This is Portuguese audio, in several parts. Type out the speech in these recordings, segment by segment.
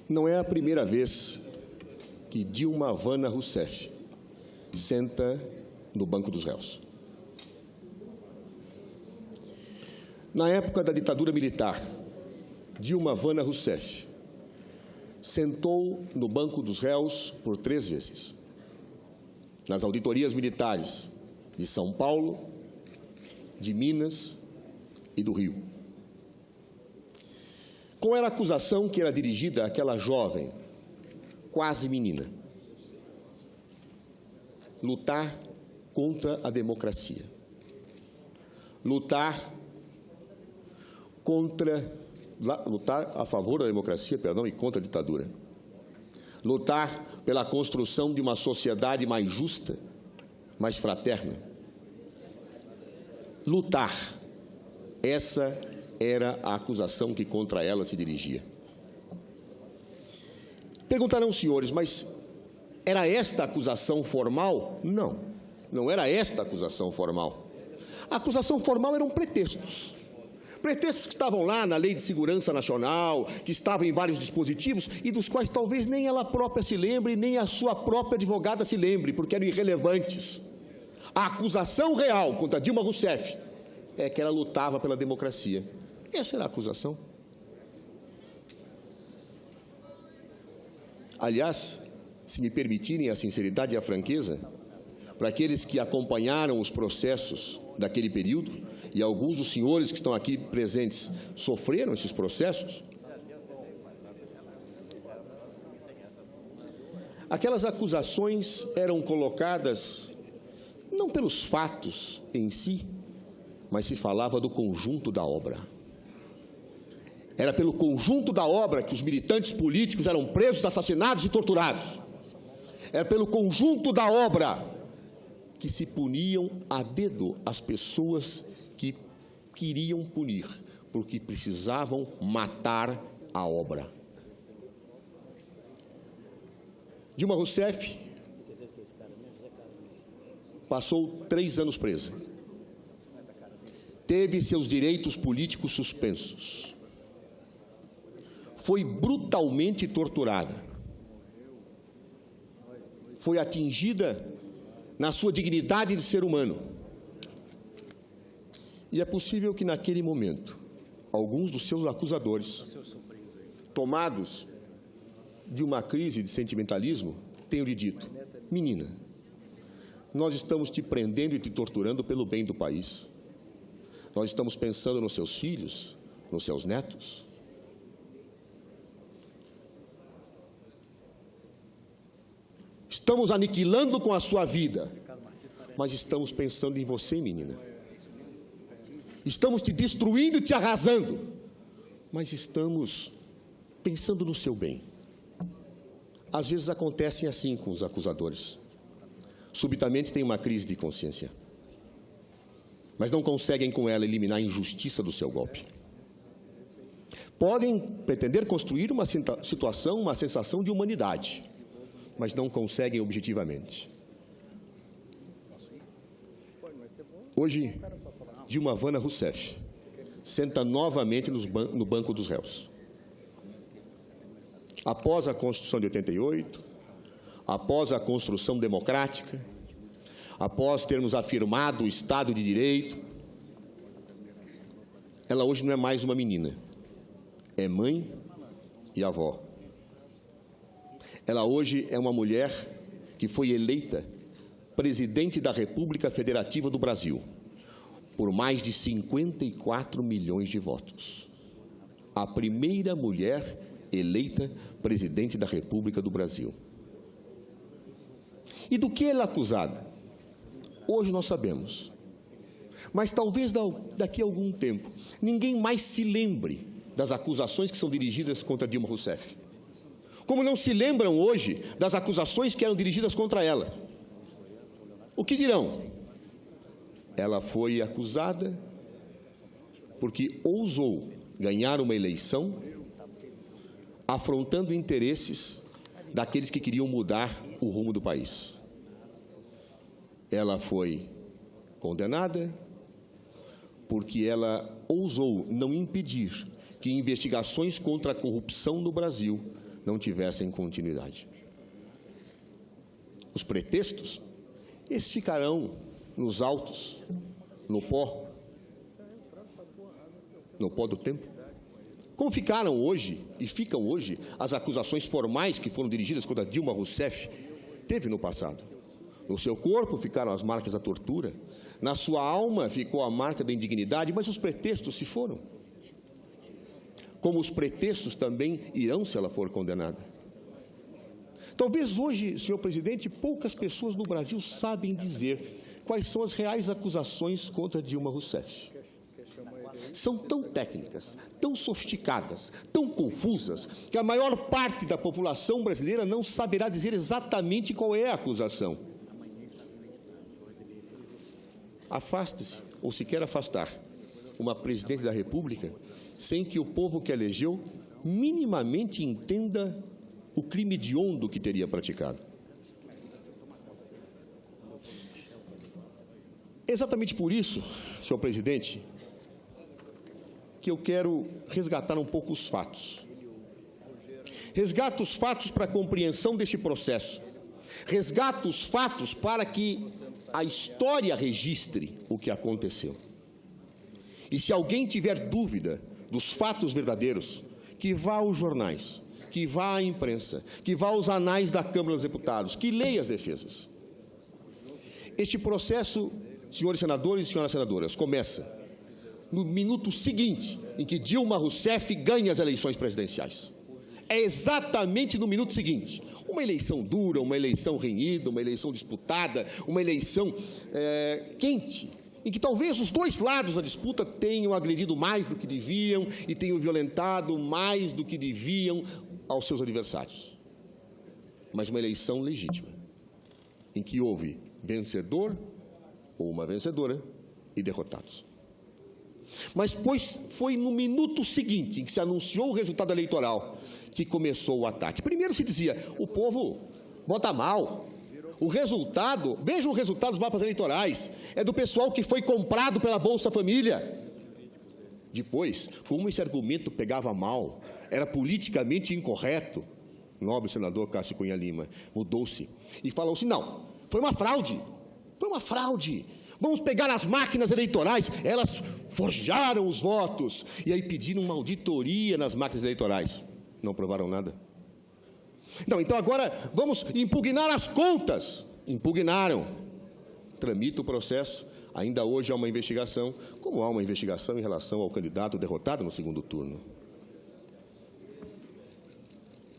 Não é a primeira vez que Dilma Havana Rousseff senta no banco dos réus. Na época da ditadura militar, Dilma Havana Rousseff sentou no banco dos réus por 3 vezes. Nas auditorias militares de São Paulo, de Minas e do Rio. Qual era a acusação que era dirigida àquela jovem, quase menina? Lutar contra a democracia. Lutar a favor da democracia, e contra a ditadura. Lutar pela construção de uma sociedade mais justa, mais fraterna. Lutar. Essa era a acusação que contra ela se dirigia. Perguntarão os senhores, mas era esta a acusação formal? Não, não era esta a acusação formal. A acusação formal eram pretextos. Pretextos que estavam lá na Lei de Segurança Nacional, que estavam em vários dispositivos e dos quais talvez nem ela própria se lembre, nem a sua própria advogada se lembre, porque eram irrelevantes. A acusação real contra Dilma Rousseff é que ela lutava pela democracia. Essa era a acusação. Aliás, se me permitirem a sinceridade e a franqueza, para aqueles que acompanharam os processos daquele período, e alguns dos senhores que estão aqui presentes sofreram esses processos, aquelas acusações eram colocadas não pelos fatos em si, mas se falava do conjunto da obra. Era pelo conjunto da obra que os militantes políticos eram presos, assassinados e torturados. Era pelo conjunto da obra que se puniam a dedo as pessoas que queriam punir, porque precisavam matar a obra. Dilma Rousseff passou 3 anos presa. Teve seus direitos políticos suspensos. Foi brutalmente torturada. Foi atingida na sua dignidade de ser humano. E é possível que, naquele momento, alguns dos seus acusadores, tomados de uma crise de sentimentalismo, tenham lhe dito: menina, nós estamos te prendendo e te torturando pelo bem do país. Nós estamos pensando nos seus filhos, nos seus netos. Estamos aniquilando com a sua vida, mas estamos pensando em você, menina. Estamos te destruindo e te arrasando, mas estamos pensando no seu bem. Às vezes acontecem assim com os acusadores. Subitamente tem uma crise de consciência, mas não conseguem com ela eliminar a injustiça do seu golpe. Podem pretender construir uma situação, uma sensação de humanidade, mas não conseguem objetivamente. Hoje, Dilma Havana Rousseff senta novamente no banco dos réus. Após a Constituição de 88, após a construção democrática, após termos afirmado o Estado de Direito, ela hoje não é mais uma menina, é mãe e avó. Ela hoje é uma mulher que foi eleita presidente da República Federativa do Brasil por mais de 54 milhões de votos. A primeira mulher eleita presidente da República do Brasil. E do que ela é acusada? Hoje nós sabemos. Mas talvez daqui a algum tempo ninguém mais se lembre das acusações que são dirigidas contra Dilma Rousseff. Como não se lembram hoje das acusações que eram dirigidas contra ela. O que dirão? Ela foi acusada porque ousou ganhar uma eleição afrontando interesses daqueles que queriam mudar o rumo do país. Ela foi condenada porque ela ousou não impedir que investigações contra a corrupção no Brasil não tivessem continuidade. Os pretextos, esses ficarão nos autos, no pó do tempo. Como ficaram hoje, e ficam hoje, as acusações formais que foram dirigidas contra Dilma Rousseff teve no passado. No seu corpo ficaram as marcas da tortura, na sua alma ficou a marca da indignidade, mas os pretextos se foram. Como os pretextos também irão se ela for condenada. Talvez hoje, senhor presidente, poucas pessoas no Brasil sabem dizer quais são as reais acusações contra Dilma Rousseff. São tão técnicas, tão sofisticadas, tão confusas, que a maior parte da população brasileira não saberá dizer exatamente qual é a acusação. Afaste-se, ou se quer afastar, uma presidente da República sem que o povo que elegeu minimamente entenda o crime hediondo que teria praticado. Exatamente por isso, senhor presidente, que eu quero resgatar um pouco os fatos. Resgato os fatos para a compreensão deste processo. Resgato os fatos para que a história registre o que aconteceu. E se alguém tiver dúvida dos fatos verdadeiros, que vá aos jornais, que vá à imprensa, que vá aos anais da Câmara dos Deputados, que leia as defesas. Este processo, senhores senadores e senhoras senadoras, começa no minuto seguinte em que Dilma Rousseff ganha as eleições presidenciais. É exatamente no minuto seguinte. Uma eleição dura, uma eleição renhida, uma eleição disputada, uma eleição quente, em que talvez os dois lados da disputa tenham agredido mais do que deviam e tenham violentado mais do que deviam aos seus adversários. Mas uma eleição legítima, em que houve vencedor ou uma vencedora e derrotados. Mas pois foi no minuto seguinte, em que se anunciou o resultado eleitoral, que começou o ataque. Primeiro se dizia, o povo vota mal. O resultado, vejam o resultado dos mapas eleitorais, é do pessoal que foi comprado pela Bolsa Família. Depois, como esse argumento pegava mal, era politicamente incorreto, o nobre senador Cássio Cunha Lima mudou-se e falou-se, não, foi uma fraude, vamos pegar as máquinas eleitorais, elas forjaram os votos, e aí pediram uma auditoria nas máquinas eleitorais, não provaram nada. Não, então agora vamos impugnar as contas, impugnaram, tramita o processo, ainda hoje há uma investigação, como há uma investigação em relação ao candidato derrotado no segundo turno.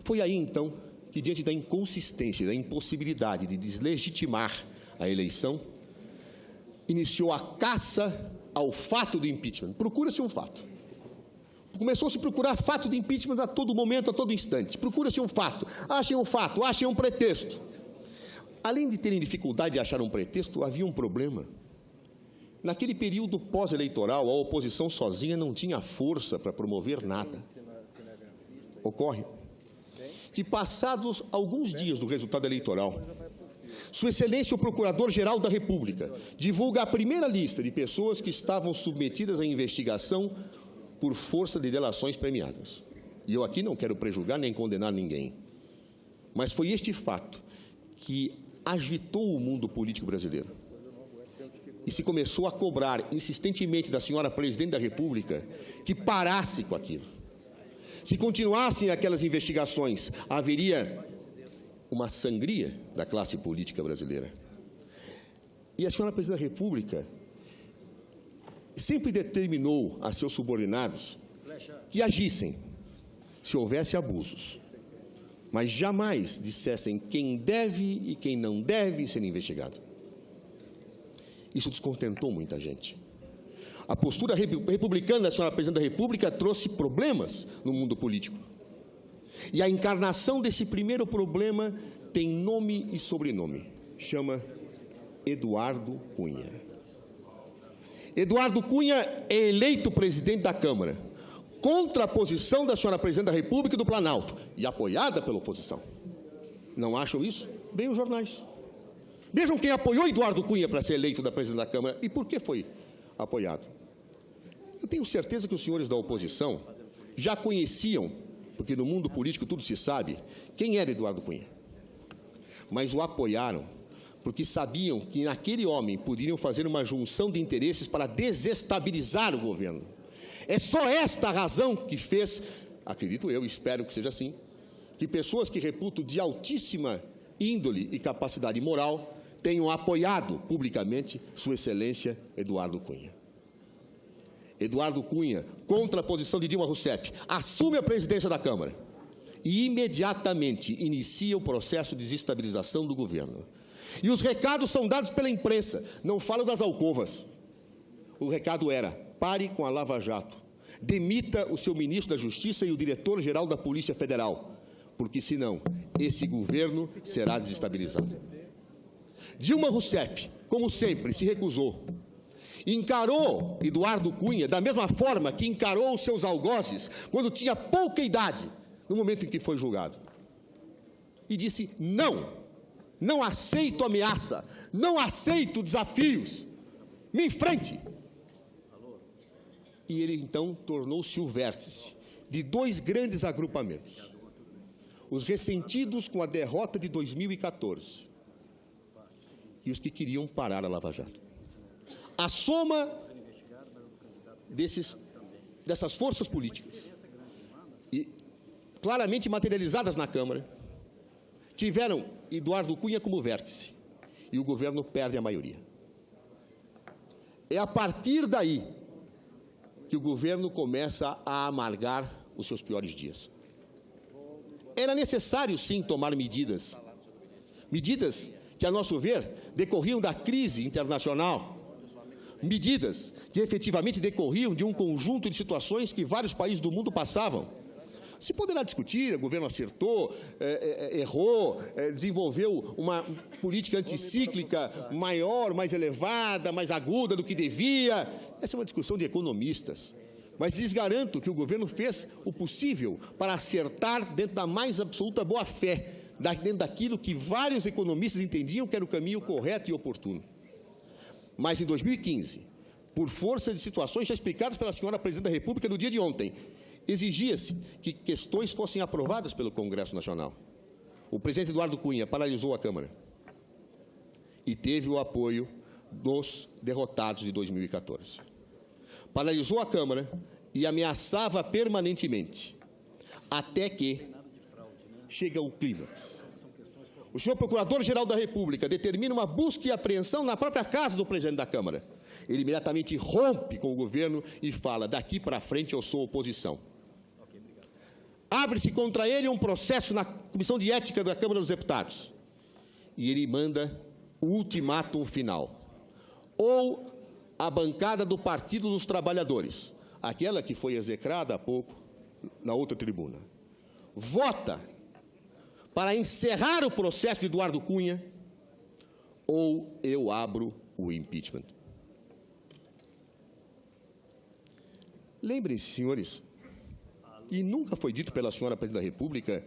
Foi aí, então, que diante da inconsistência, da impossibilidade de deslegitimar a eleição, iniciou a caça ao fato do impeachment. Procura-se um fato. Começou-se a procurar fato de impeachment a todo momento, a todo instante. Procura-se um fato, achem um pretexto. Além de terem dificuldade de achar um pretexto, havia um problema. Naquele período pós-eleitoral, a oposição sozinha não tinha força para promover nada. Ocorre que, passados alguns dias do resultado eleitoral, Sua Excelência o Procurador-Geral da República divulga a primeira lista de pessoas que estavam submetidas à investigação por força de delações premiadas. E eu aqui não quero prejulgar nem condenar ninguém. Mas foi este fato que agitou o mundo político brasileiro. E se começou a cobrar insistentemente da senhora Presidente da República que parasse com aquilo. Se continuassem aquelas investigações, haveria uma sangria da classe política brasileira. E a senhora Presidente da República sempre determinou a seus subordinados que agissem se houvesse abusos, mas jamais dissessem quem deve e quem não deve ser investigado. Isso descontentou muita gente. A postura republicana da senhora Presidente da República trouxe problemas no mundo político. E a encarnação desse primeiro problema tem nome e sobrenome. Chama Eduardo Cunha. Eduardo Cunha é eleito presidente da Câmara, contra a posição da senhora Presidente da República e do Planalto, e apoiada pela oposição. Não acham isso? Bem os jornais. Vejam quem apoiou Eduardo Cunha para ser eleito da Presidente da Câmara e por que foi apoiado. Eu tenho certeza que os senhores da oposição já conheciam porque no mundo político tudo se sabe, quem era Eduardo Cunha. Mas o apoiaram porque sabiam que naquele homem poderiam fazer uma junção de interesses para desestabilizar o governo. É só esta a razão que fez, acredito eu, espero que seja assim, que pessoas que reputo de altíssima índole e capacidade moral tenham apoiado publicamente Sua Excelência Eduardo Cunha. Eduardo Cunha, contra a posição de Dilma Rousseff, assume a presidência da Câmara e imediatamente inicia o processo de desestabilização do governo. E os recados são dados pela imprensa, não falo das alcovas. O recado era: pare com a Lava Jato, demita o seu ministro da Justiça e o diretor-geral da Polícia Federal, porque senão esse governo será desestabilizado. Dilma Rousseff, como sempre, se recusou. Encarou Eduardo Cunha da mesma forma que encarou os seus algozes quando tinha pouca idade, no momento em que foi julgado. E disse: não, não aceito ameaça, não aceito desafios, me enfrente. E ele então tornou-se o vértice de dois grandes agrupamentos: os ressentidos com a derrota de 2014 e os que queriam parar a Lava Jato. A soma dessas forças políticas, e claramente materializadas na Câmara, tiveram Eduardo Cunha como vértice, e o governo perde a maioria. É a partir daí que o governo começa a amargar os seus piores dias. Era necessário, sim, tomar medidas que, a nosso ver, decorriam da crise internacional, medidas que efetivamente decorriam de um conjunto de situações que vários países do mundo passavam. Se poderá discutir, o governo acertou, errou, desenvolveu uma política anticíclica maior, mais elevada, mais aguda do que devia. Essa é uma discussão de economistas. Mas lhes garanto que o governo fez o possível para acertar dentro da mais absoluta boa-fé, dentro daquilo que vários economistas entendiam que era o caminho correto e oportuno. Mas em 2015, por força de situações já explicadas pela senhora Presidente da República no dia de ontem, exigia-se que questões fossem aprovadas pelo Congresso Nacional. O presidente Eduardo Cunha paralisou a Câmara e teve o apoio dos derrotados de 2014. Paralisou a Câmara e ameaçava permanentemente, até que chega o clímax. O senhor Procurador-Geral da República determina uma busca e apreensão na própria casa do presidente da Câmara. Ele imediatamente rompe com o governo e fala: daqui para frente eu sou oposição. Abre-se contra ele um processo na Comissão de Ética da Câmara dos Deputados. E ele manda o ultimátum final. Ou a bancada do Partido dos Trabalhadores, aquela que foi execrada há pouco na outra tribuna, vota para encerrar o processo de Eduardo Cunha, ou eu abro o impeachment. Lembrem-se, senhores, e nunca foi dito pela senhora Presidente da República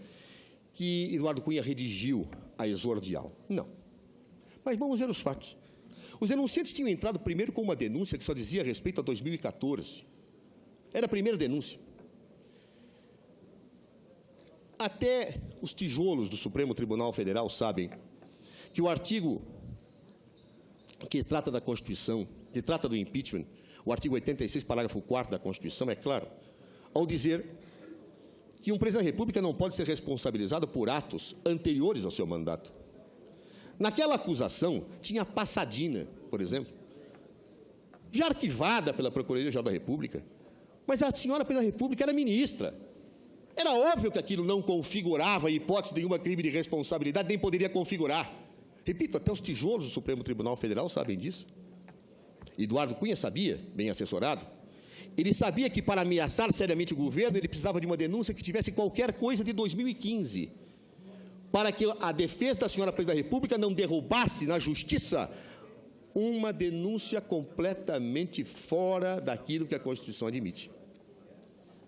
que Eduardo Cunha redigiu a exordial. Não. Mas vamos ver os fatos. Os denunciantes tinham entrado primeiro com uma denúncia que só dizia respeito a 2014. Era a primeira denúncia. Até os tijolos do Supremo Tribunal Federal sabem que o artigo que trata da Constituição, que trata do impeachment, o artigo 86, parágrafo 4º da Constituição, é claro, ao dizer que um presidente da República não pode ser responsabilizado por atos anteriores ao seu mandato. Naquela acusação, tinha passadina, por exemplo, já arquivada pela Procuradoria-Geral da República, mas a senhora Presidente da República era ministra. Era óbvio que aquilo não configurava, em hipótese nenhuma, crime de responsabilidade, nem poderia configurar. Repito, até os tijolos do Supremo Tribunal Federal sabem disso. Eduardo Cunha sabia, bem assessorado. Ele sabia que, para ameaçar seriamente o governo, ele precisava de uma denúncia que tivesse qualquer coisa de 2015, para que a defesa da senhora Presidente da República não derrubasse na Justiça uma denúncia completamente fora daquilo que a Constituição admite.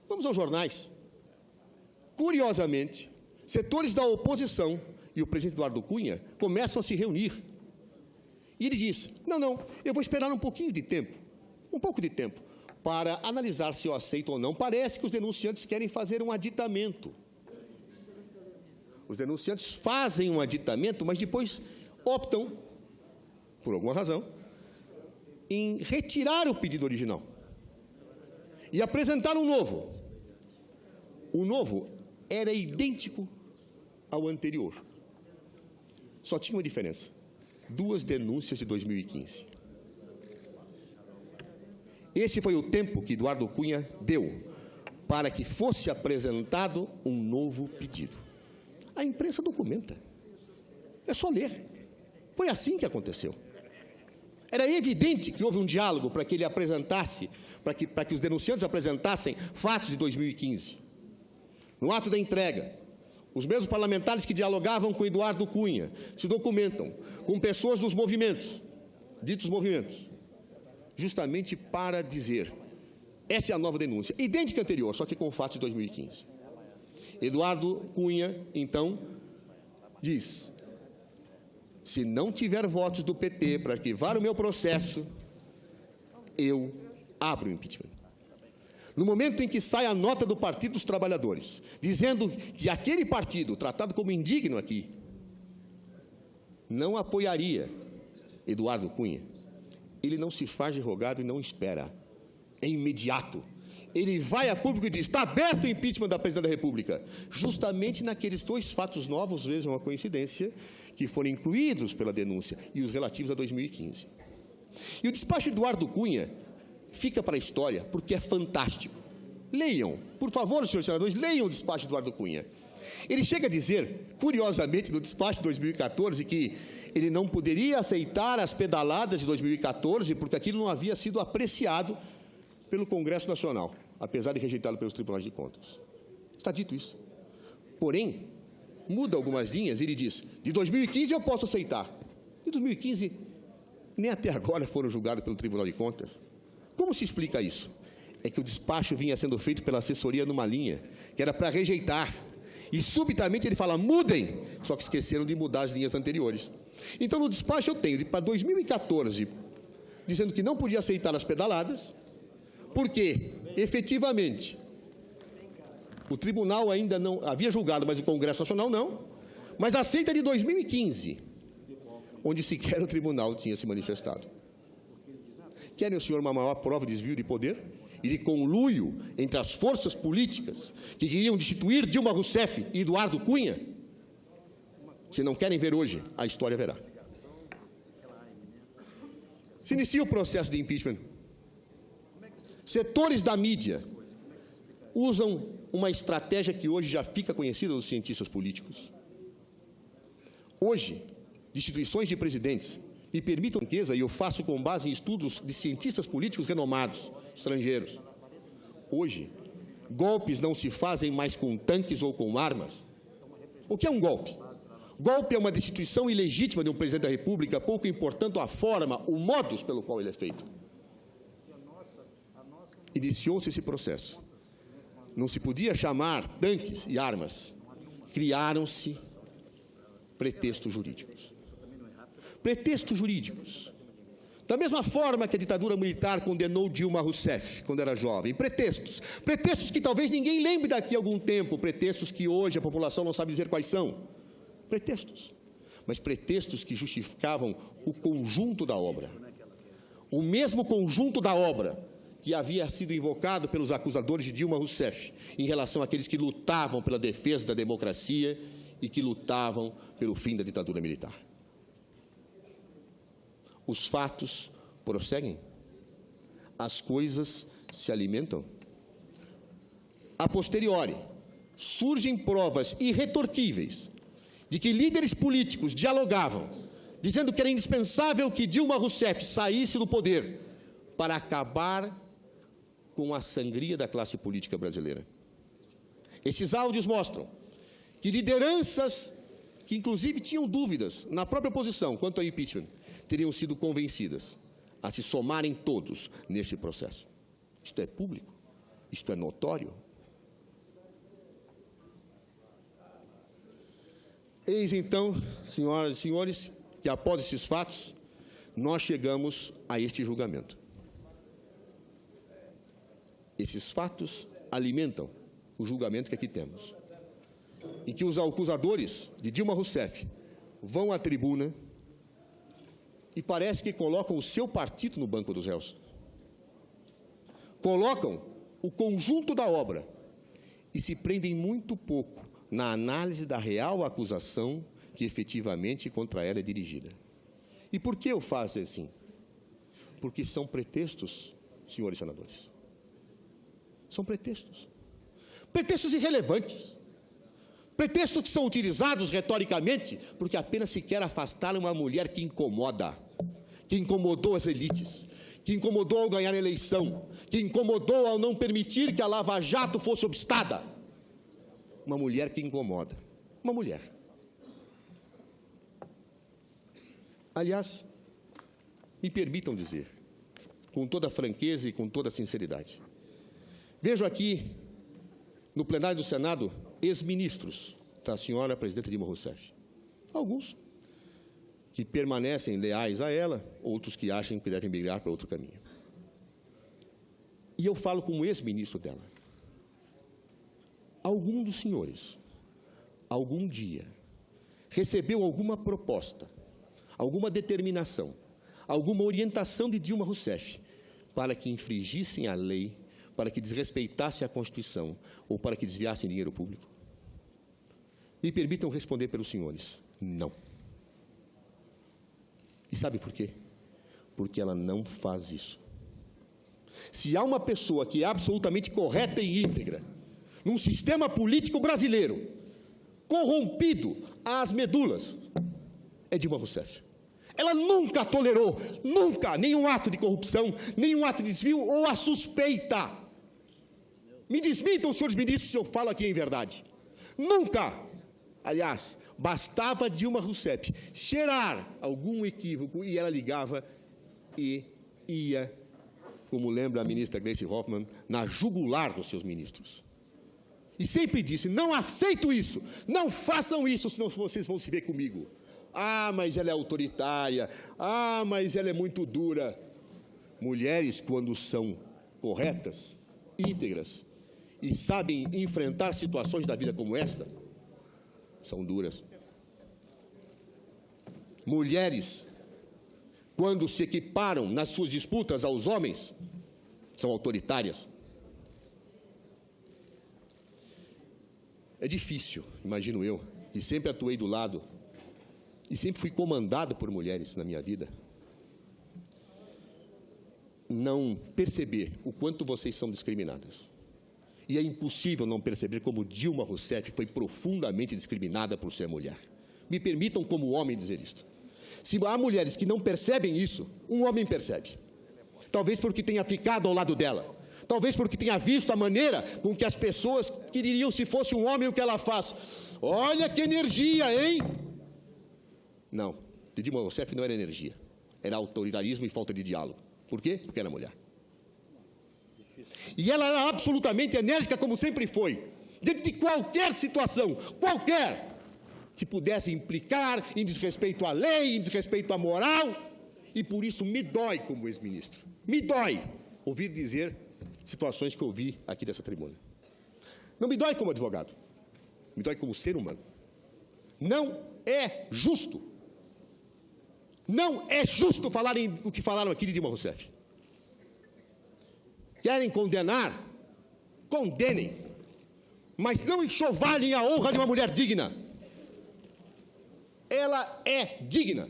Vamos aos jornais. Curiosamente, setores da oposição e o presidente Eduardo Cunha começam a se reunir. E ele diz: não, eu vou esperar um pouquinho de tempo, um pouco de tempo, para analisar se eu aceito ou não. Parece que os denunciantes querem fazer um aditamento. Os denunciantes fazem um aditamento, mas depois optam, por alguma razão, em retirar o pedido original e apresentar um novo. O novo era idêntico ao anterior. Só tinha uma diferença: 2 denúncias de 2015. Esse foi o tempo que Eduardo Cunha deu para que fosse apresentado um novo pedido. A imprensa documenta. É só ler. Foi assim que aconteceu. Era evidente que houve um diálogo para que ele apresentasse, para que os denunciantes apresentassem fatos de 2015. No ato da entrega, os mesmos parlamentares que dialogavam com Eduardo Cunha se documentam com pessoas dos movimentos, ditos movimentos, justamente para dizer: essa é a nova denúncia, idêntica à anterior, só que com fatos de 2015. Eduardo Cunha, então, diz: se não tiver votos do PT para arquivar o meu processo, eu abro o impeachment. No momento em que sai a nota do Partido dos Trabalhadores, dizendo que aquele partido, tratado como indigno aqui, não apoiaria Eduardo Cunha, ele não se faz de rogado e não espera. É imediato. Ele vai a público e diz: está aberto o impeachment da Presidente da República. Justamente naqueles 2 fatos novos, vejam a coincidência, que foram incluídos pela denúncia, e os relativos a 2015. E o despacho de Eduardo Cunha fica para a história, porque é fantástico. Leiam, por favor, senhores senadores, leiam o despacho de Eduardo Cunha. Ele chega a dizer, curiosamente, no despacho de 2014, que ele não poderia aceitar as pedaladas de 2014, porque aquilo não havia sido apreciado pelo Congresso Nacional, apesar de rejeitado pelos tribunais de contas. Está dito isso. Porém, muda algumas linhas e ele diz: de 2015 eu posso aceitar. De 2015, nem até agora foram julgados pelo Tribunal de Contas. Como se explica isso? É que o despacho vinha sendo feito pela assessoria numa linha, que era para rejeitar. E, subitamente, ele fala: mudem, só que esqueceram de mudar as linhas anteriores. Então, no despacho eu tenho, para 2014, dizendo que não podia aceitar as pedaladas, porque, efetivamente, o tribunal ainda não havia julgado, mas o Congresso Nacional não, mas aceita de 2015, onde sequer o tribunal tinha se manifestado. Querem o senhor uma maior prova de desvio de poder e de conluio entre as forças políticas que queriam destituir Dilma Rousseff e Eduardo Cunha? Se não querem ver hoje, a história verá. Se inicia o processo de impeachment. Setores da mídia usam uma estratégia que hoje já fica conhecida dos cientistas políticos. Hoje, destituições de presidentes, me permitam riqueza, e eu faço com base em estudos de cientistas políticos renomados, estrangeiros. Hoje, golpes não se fazem mais com tanques ou com armas. O que é um golpe? Golpe é uma destituição ilegítima de um presidente da República, pouco importando a forma, o modus pelo qual ele é feito. Iniciou-se esse processo. Não se podia chamar tanques e armas. Criaram-se pretextos jurídicos. Pretextos jurídicos. Da mesma forma que a ditadura militar condenou Dilma Rousseff, quando era jovem. Pretextos. Pretextos que talvez ninguém lembre daqui a algum tempo. Pretextos que hoje a população não sabe dizer quais são. Pretextos. Mas pretextos que justificavam o conjunto da obra. O mesmo conjunto da obra que havia sido invocado pelos acusadores de Dilma Rousseff em relação àqueles que lutavam pela defesa da democracia e que lutavam pelo fim da ditadura militar. Os fatos prosseguem. As coisas se alimentam. A posteriori, surgem provas irretorquíveis de que líderes políticos dialogavam, dizendo que era indispensável que Dilma Rousseff saísse do poder para acabar com a sangria da classe política brasileira. Esses áudios mostram que lideranças que, inclusive, tinham dúvidas na própria oposição quanto ao impeachment, teriam sido convencidas a se somarem todos neste processo. Isto é público, isto é notório. Eis então, senhoras e senhores, que após esses fatos, nós chegamos a este julgamento. Esses fatos alimentam o julgamento que aqui temos, em que os acusadores de Dilma Rousseff vão à tribuna e parece que colocam o seu partido no banco dos réus. Colocam o conjunto da obra e se prendem muito pouco na análise da real acusação que efetivamente contra ela é dirigida. E por que eu faço assim? Porque são pretextos, senhores senadores. São pretextos. Pretextos irrelevantes. Pretextos que são utilizados retoricamente porque apenas se quer afastar uma mulher que incomoda, que incomodou as elites, que incomodou ao ganhar a eleição, que incomodou ao não permitir que a Lava Jato fosse obstada. Uma mulher que incomoda. Uma mulher. Aliás, me permitam dizer, com toda franqueza e com toda sinceridade, vejo aqui, no plenário do Senado, ex-ministros da senhora presidenta Dilma Rousseff. Alguns que permanecem leais a ela, outros que acham que devem migrar para outro caminho. E eu falo como ex-ministro dela. Algum dos senhores, algum dia, recebeu alguma proposta, alguma determinação, alguma orientação de Dilma Rousseff para que infringissem a lei, para que desrespeitassem a Constituição ou para que desviassem dinheiro público? Me permitam responder pelos senhores, não. E sabe por quê? Porque ela não faz isso. Se há uma pessoa que é absolutamente correta e íntegra, num sistema político brasileiro, corrompido às medulas, é Dilma Rousseff. Ela nunca tolerou, nunca, nenhum ato de corrupção, nenhum ato de desvio ou a suspeita. Me desmintam, senhores ministros, se eu falo aqui em verdade. Nunca. Aliás, bastava Dilma Rousseff cheirar algum equívoco e ela ligava e ia, como lembra a ministra Gleisi Hoffmann, na jugular dos seus ministros. E sempre disse, não aceito isso, não façam isso, senão vocês vão se ver comigo. Ah, mas ela é autoritária, ah, mas ela é muito dura. Mulheres, quando são corretas, íntegras, e sabem enfrentar situações da vida como esta, são duras. Mulheres, quando se equiparam nas suas disputas aos homens, são autoritárias. É difícil, imagino eu, e sempre atuei do lado, e sempre fui comandado por mulheres na minha vida, não perceber o quanto vocês são discriminadas. E é impossível não perceber como Dilma Rousseff foi profundamente discriminada por ser mulher. Me permitam, como homem, dizer isto. Se há mulheres que não percebem isso, um homem percebe. Talvez porque tenha ficado ao lado dela. Talvez porque tenha visto a maneira com que as pessoas que diriam se fosse um homem o que ela faz. Olha que energia, hein? Não, de Dilma Rousseff não era energia. Era autoritarismo e falta de diálogo. Por quê? Porque era mulher. E ela era absolutamente enérgica, como sempre foi, diante de qualquer situação, qualquer, que pudesse implicar em desrespeito à lei, em desrespeito à moral, e por isso me dói como ex-ministro, me dói ouvir dizer situações que eu ouvi aqui dessa tribuna. Não me dói como advogado, me dói como ser humano. Não é justo. Não é justo falarem o que falaram aqui de Dilma Rousseff. Querem condenar? Condenem. Mas não enxovalhem a honra de uma mulher digna. Ela é digna.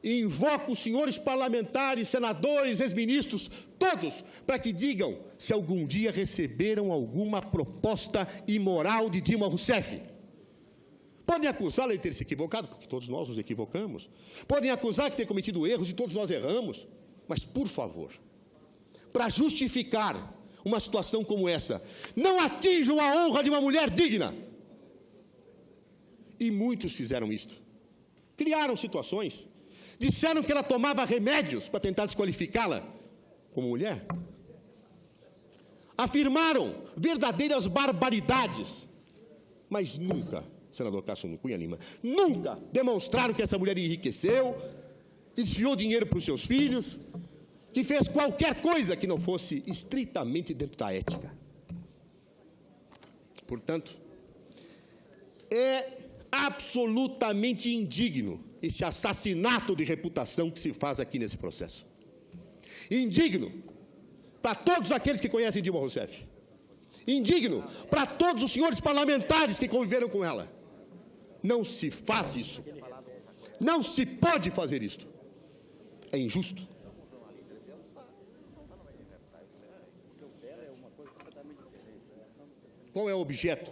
E invoco os senhores parlamentares, senadores, ex-ministros, todos, para que digam se algum dia receberam alguma proposta imoral de Dilma Rousseff. Podem acusá-la de ter se equivocado, porque todos nós nos equivocamos. Podem acusar de ter cometido erros, e todos nós erramos. Mas, por favor, para justificar uma situação como essa, não atinjam a honra de uma mulher digna. E muitos fizeram isto. Criaram situações. Disseram que ela tomava remédios para tentar desqualificá-la como mulher. Afirmaram verdadeiras barbaridades. Mas nunca, senador Cássio Cunha Lima, nunca demonstraram que essa mulher enriqueceu, desviou dinheiro para os seus filhos, que fez qualquer coisa que não fosse estritamente dentro da ética. Portanto, é absolutamente indigno esse assassinato de reputação que se faz aqui nesse processo. Indigno para todos aqueles que conhecem Dilma Rousseff. Indigno para todos os senhores parlamentares que conviveram com ela. Não se faz isso. Não se pode fazer isto. É injusto. Qual é o objeto,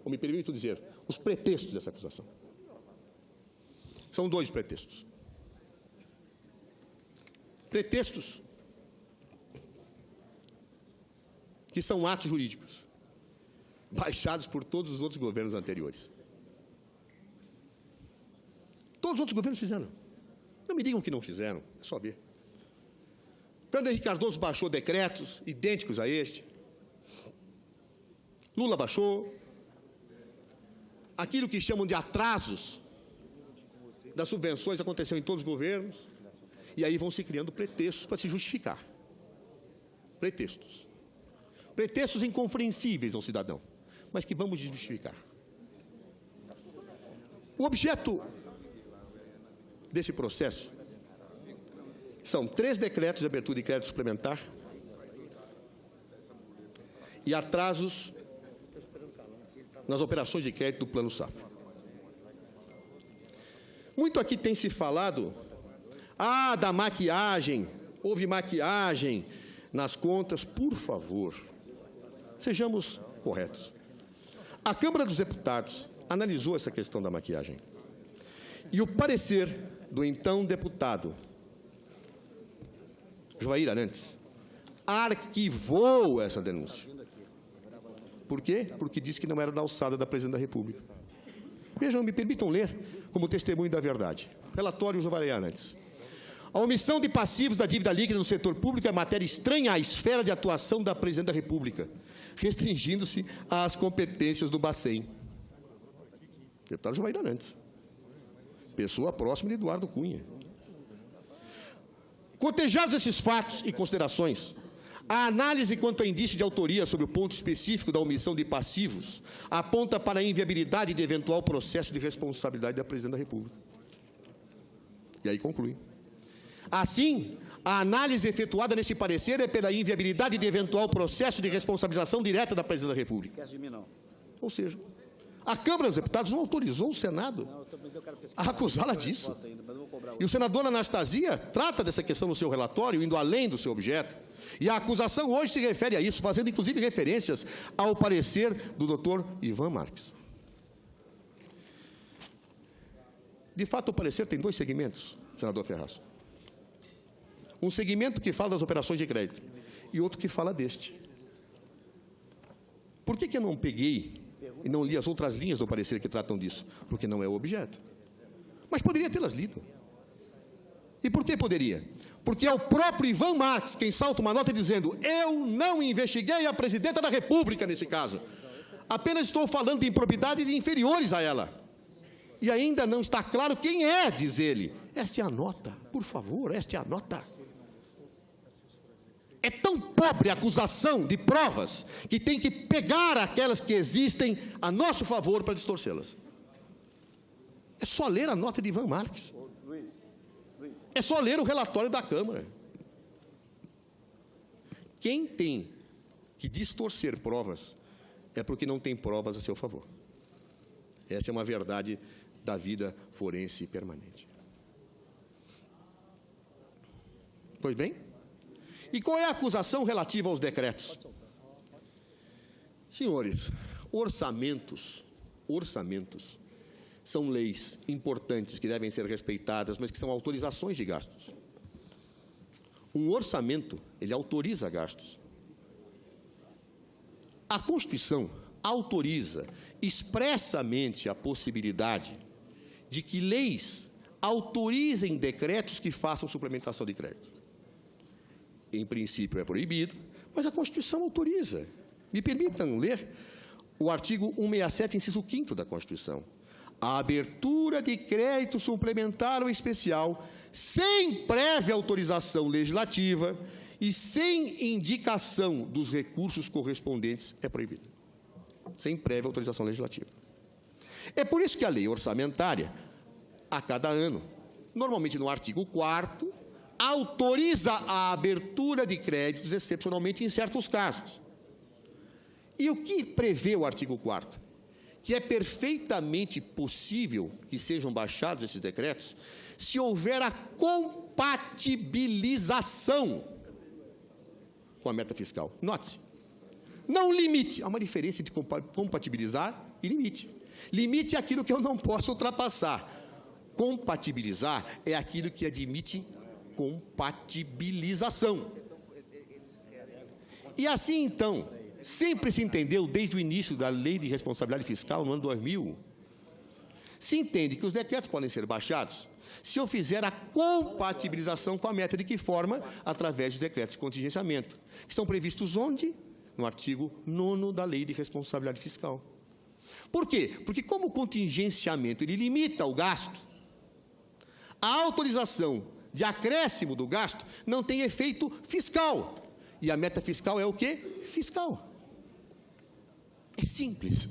ou me permito dizer, os pretextos dessa acusação? São dois pretextos. Pretextos que são atos jurídicos, baixados por todos os outros governos anteriores. Todos os outros governos fizeram. Não me digam que não fizeram, é só ver. Fernando Henrique Cardoso baixou decretos idênticos a este. Lula baixou. Aquilo que chamam de atrasos das subvenções aconteceu em todos os governos. E aí vão se criando pretextos para se justificar. Pretextos. Pretextos incompreensíveis ao cidadão, mas que vamos justificar. O objeto desse processo são 3 decretos de abertura de crédito suplementar e atrasos nas operações de crédito do Plano Safra. Muito aqui tem se falado, da maquiagem, houve maquiagem nas contas. Por favor, sejamos corretos. A Câmara dos Deputados analisou essa questão da maquiagem. E o parecer do então deputado Joair Arantes arquivou essa denúncia. Por quê? Porque disse que não era da alçada da Presidente da República. Vejam, me permitam ler como testemunho da verdade. Relatório Joair Arantes. A omissão de passivos da dívida líquida no setor público é matéria estranha à esfera de atuação da Presidente da República, restringindo-se às competências do Bacen. Deputado Joair Arantes. Pessoa próxima de Eduardo Cunha. Cotejados esses fatos e considerações, a análise quanto a indício de autoria sobre o ponto específico da omissão de passivos aponta para a inviabilidade de eventual processo de responsabilidade da Presidente da República. E aí conclui. Assim, a análise efetuada neste parecer é pela inviabilidade de eventual processo de responsabilização direta da Presidente da República. Ou seja, a Câmara dos Deputados não autorizou o Senado a acusá-la disso. E o senador Anastasia trata dessa questão no seu relatório, indo além do seu objeto. E a acusação hoje se refere a isso, fazendo inclusive referências ao parecer do doutor Ivan Marques. De fato, o parecer tem 2 segmentos, senador Ferraz. Um segmento que fala das operações de crédito e outro que fala deste. Por que eu não peguei e não li as outras linhas do parecer que tratam disso? Porque não é o objeto. Mas poderia tê-las lido. E por que poderia? Porque é o próprio Ivan Marques quem salta uma nota dizendo: eu não investiguei a Presidenta da República nesse caso. Apenas estou falando de improbidade de inferiores a ela. E ainda não está claro quem é, diz ele. Esta é a nota, por favor, esta é a nota. É tão pobre a acusação de provas que tem que pegar aquelas que existem a nosso favor para distorcê-las. É só ler a nota de Ivan Marques. É só ler o relatório da Câmara. Quem tem que distorcer provas é porque não tem provas a seu favor. Essa é uma verdade da vida forense permanente. Pois bem, e qual é a acusação relativa aos decretos? Senhores, orçamentos são leis importantes que devem ser respeitadas, mas que são autorizações de gastos. Um orçamento, ele autoriza gastos. A Constituição autoriza expressamente a possibilidade de que leis autorizem decretos que façam suplementação de crédito. Em princípio é proibido, mas a Constituição autoriza. Me permitam ler o artigo 167, inciso 5º da Constituição. a abertura de crédito suplementar ou especial sem prévia autorização legislativa e sem indicação dos recursos correspondentes é proibido. Sem prévia autorização legislativa. É por isso que a lei orçamentária, a cada ano, normalmente no artigo 4º, autoriza a abertura de créditos excepcionalmente em certos casos. E o que prevê o artigo 4º? Que é perfeitamente possível que sejam baixados esses decretos se houver a compatibilização com a meta fiscal. Note-se, não limite. Há uma diferença entre compatibilizar e limite. Limite é aquilo que eu não posso ultrapassar. Compatibilizar é aquilo que admite compatibilização. E assim, então, sempre se entendeu, desde o início da Lei de Responsabilidade Fiscal, no ano 2000, se entende que os decretos podem ser baixados se eu fizer a compatibilização com a meta. De que forma? Através dos decretos de contingenciamento, que estão previstos onde? No artigo 9º da Lei de Responsabilidade Fiscal. Por quê? Porque como o contingenciamento ele limita o gasto, a autorização de acréscimo do gasto não tem efeito fiscal. E a meta fiscal é o quê? Fiscal. É simples.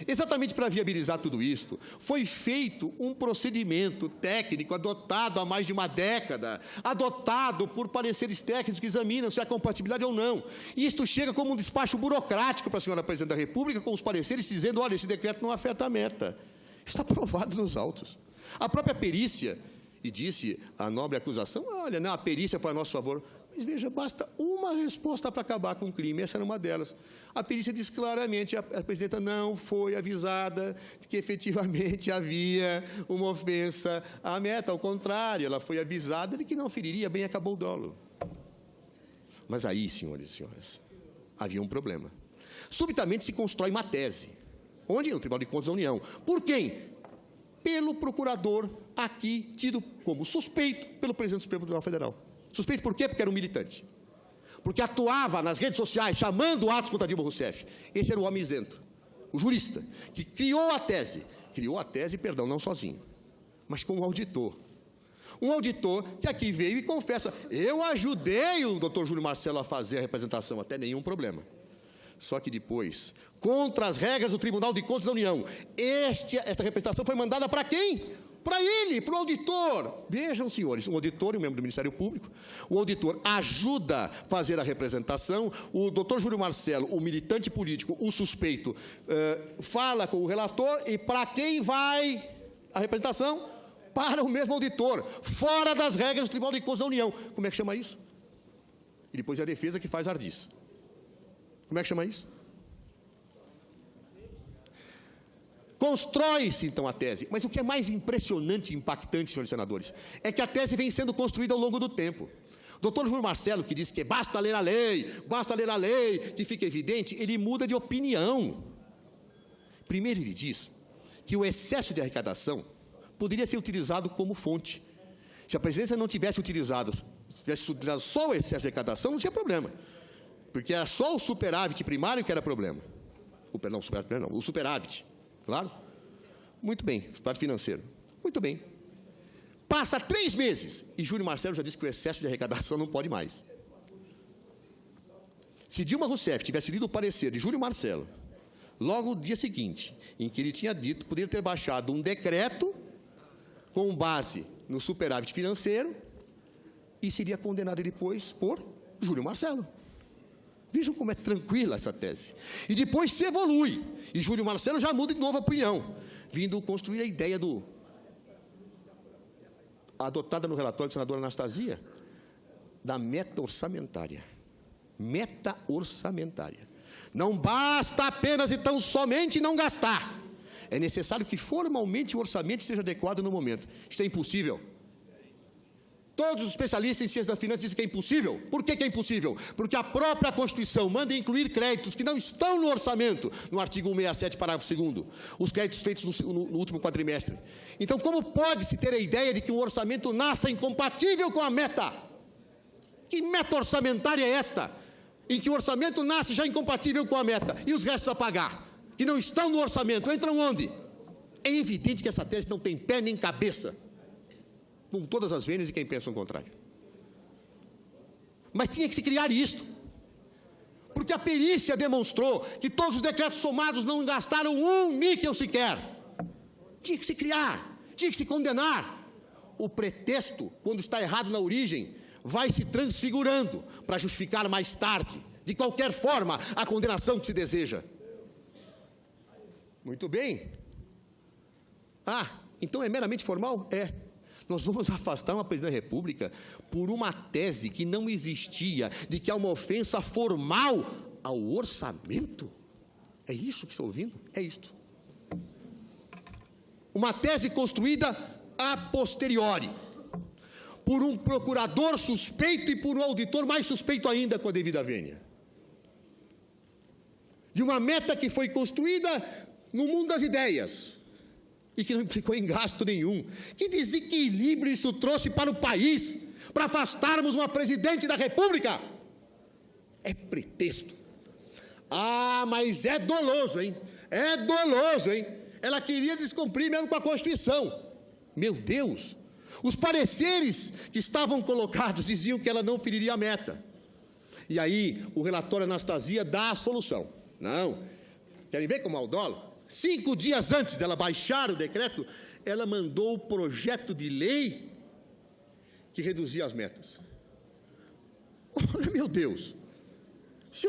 Exatamente para viabilizar tudo isto, foi feito um procedimento técnico adotado há mais de uma década, adotado por pareceres técnicos que examinam se há compatibilidade ou não. E isto chega como um despacho burocrático para a senhora Presidente da República, com os pareceres dizendo, olha, esse decreto não afeta a meta. Está provado nos autos. A própria perícia, e disse a nobre acusação, olha, não, a perícia foi a nosso favor. Mas veja, basta uma resposta para acabar com o crime, essa era uma delas. A perícia diz claramente, a presidenta não foi avisada de que efetivamente havia uma ofensa à meta, ao contrário, ela foi avisada de que não feriria, bem acabou o dolo. Mas aí, senhores e senhoras, havia um problema. Subitamente se constrói uma tese. Onde? No Tribunal de Contas da União. Por quem? Pelo procurador aqui tido como suspeito pelo presidente do Supremo Tribunal Federal. Suspeito por quê? Porque era um militante. Porque atuava nas redes sociais chamando atos contra Dilma Rousseff. Esse era o homem isento, o jurista, que criou a tese. Criou a tese, perdão, não sozinho, mas com um auditor. Um auditor que aqui veio e confessa, eu ajudei o doutor Júlio Marcelo a fazer a representação, até nenhum problema. Só que depois, contra as regras do Tribunal de Contas da União, esta representação foi mandada para quem? Para ele, para o auditor. Vejam, senhores, um auditor e um membro do Ministério Público, o auditor ajuda a fazer a representação, o doutor Júlio Marcelo, o militante político, o suspeito, fala com o relator, e para quem vai a representação? Para o mesmo auditor, fora das regras do Tribunal de Contas da União. Como é que chama isso? E depois é a defesa que faz ardis. Como é que chama isso? Constrói-se, então, a tese. Mas o que é mais impressionante e impactante, senhores senadores, é que a tese vem sendo construída ao longo do tempo. O doutor Júlio Marcelo, que diz que basta ler a lei, que fica evidente, ele muda de opinião. Primeiro, ele diz que o excesso de arrecadação poderia ser utilizado como fonte. Se a presidência não tivesse utilizado só o excesso de arrecadação, não tinha problema. Porque era só o superávit primário que era problema. O superávit. Claro? Muito bem, superávit financeiro. Muito bem. Passa 3 meses e Júlio Marcelo já disse que o excesso de arrecadação não pode mais. Se Dilma Rousseff tivesse lido o parecer de Júlio Marcelo, logo no dia seguinte, em que ele tinha dito, poderia ter baixado um decreto com base no superávit financeiro e seria condenado depois por Júlio Marcelo. Vejam como é tranquila essa tese. E depois se evolui. E Júlio Marcelo já muda de novo a opinião, vindo construir a ideia adotada no relatório do senador Anastasia, da meta orçamentária. Meta orçamentária. Não basta apenas e tão somente não gastar. É necessário que formalmente o orçamento esteja adequado no momento. Isto é impossível. Todos os especialistas em ciência da finança dizem que é impossível. Por que é impossível? Porque a própria Constituição manda incluir créditos que não estão no orçamento, no artigo 167, parágrafo 2º, os créditos feitos no último quadrimestre. Então, como pode-se ter a ideia de que um orçamento nasça incompatível com a meta? Que meta orçamentária é esta? Em que o orçamento nasce já incompatível com a meta e os restos a pagar, que não estão no orçamento, entram onde? É evidente que essa tese não tem pé nem cabeça, com todas as vênias de quem pensa o contrário. Mas tinha que se criar isto, porque a perícia demonstrou que todos os decretos somados não gastaram um níquel sequer. Tinha que se criar, tinha que se condenar. O pretexto, quando está errado na origem, vai se transfigurando para justificar mais tarde, de qualquer forma, a condenação que se deseja. Muito bem. Então é meramente formal? É. Nós vamos afastar uma presidente da República por uma tese que não existia, de que há uma ofensa formal ao orçamento. É isso que estou ouvindo? É isto. Uma tese construída a posteriori, por um procurador suspeito e por um auditor mais suspeito ainda com a devida vênia. De uma meta que foi construída no mundo das ideias, e que não implicou em gasto nenhum. Que desequilíbrio isso trouxe para o país, para afastarmos uma presidente da República? É pretexto. Mas é doloso, hein? É doloso, hein? Ela queria descumprir mesmo com a Constituição. Meu Deus! Os pareceres que estavam colocados diziam que ela não feriria a meta. E aí, o relatório Anastasia dá a solução. Não. Querem ver como é o dolo? 5 dias antes dela baixar o decreto, ela mandou o projeto de lei que reduzia as metas. Olha, meu Deus! Se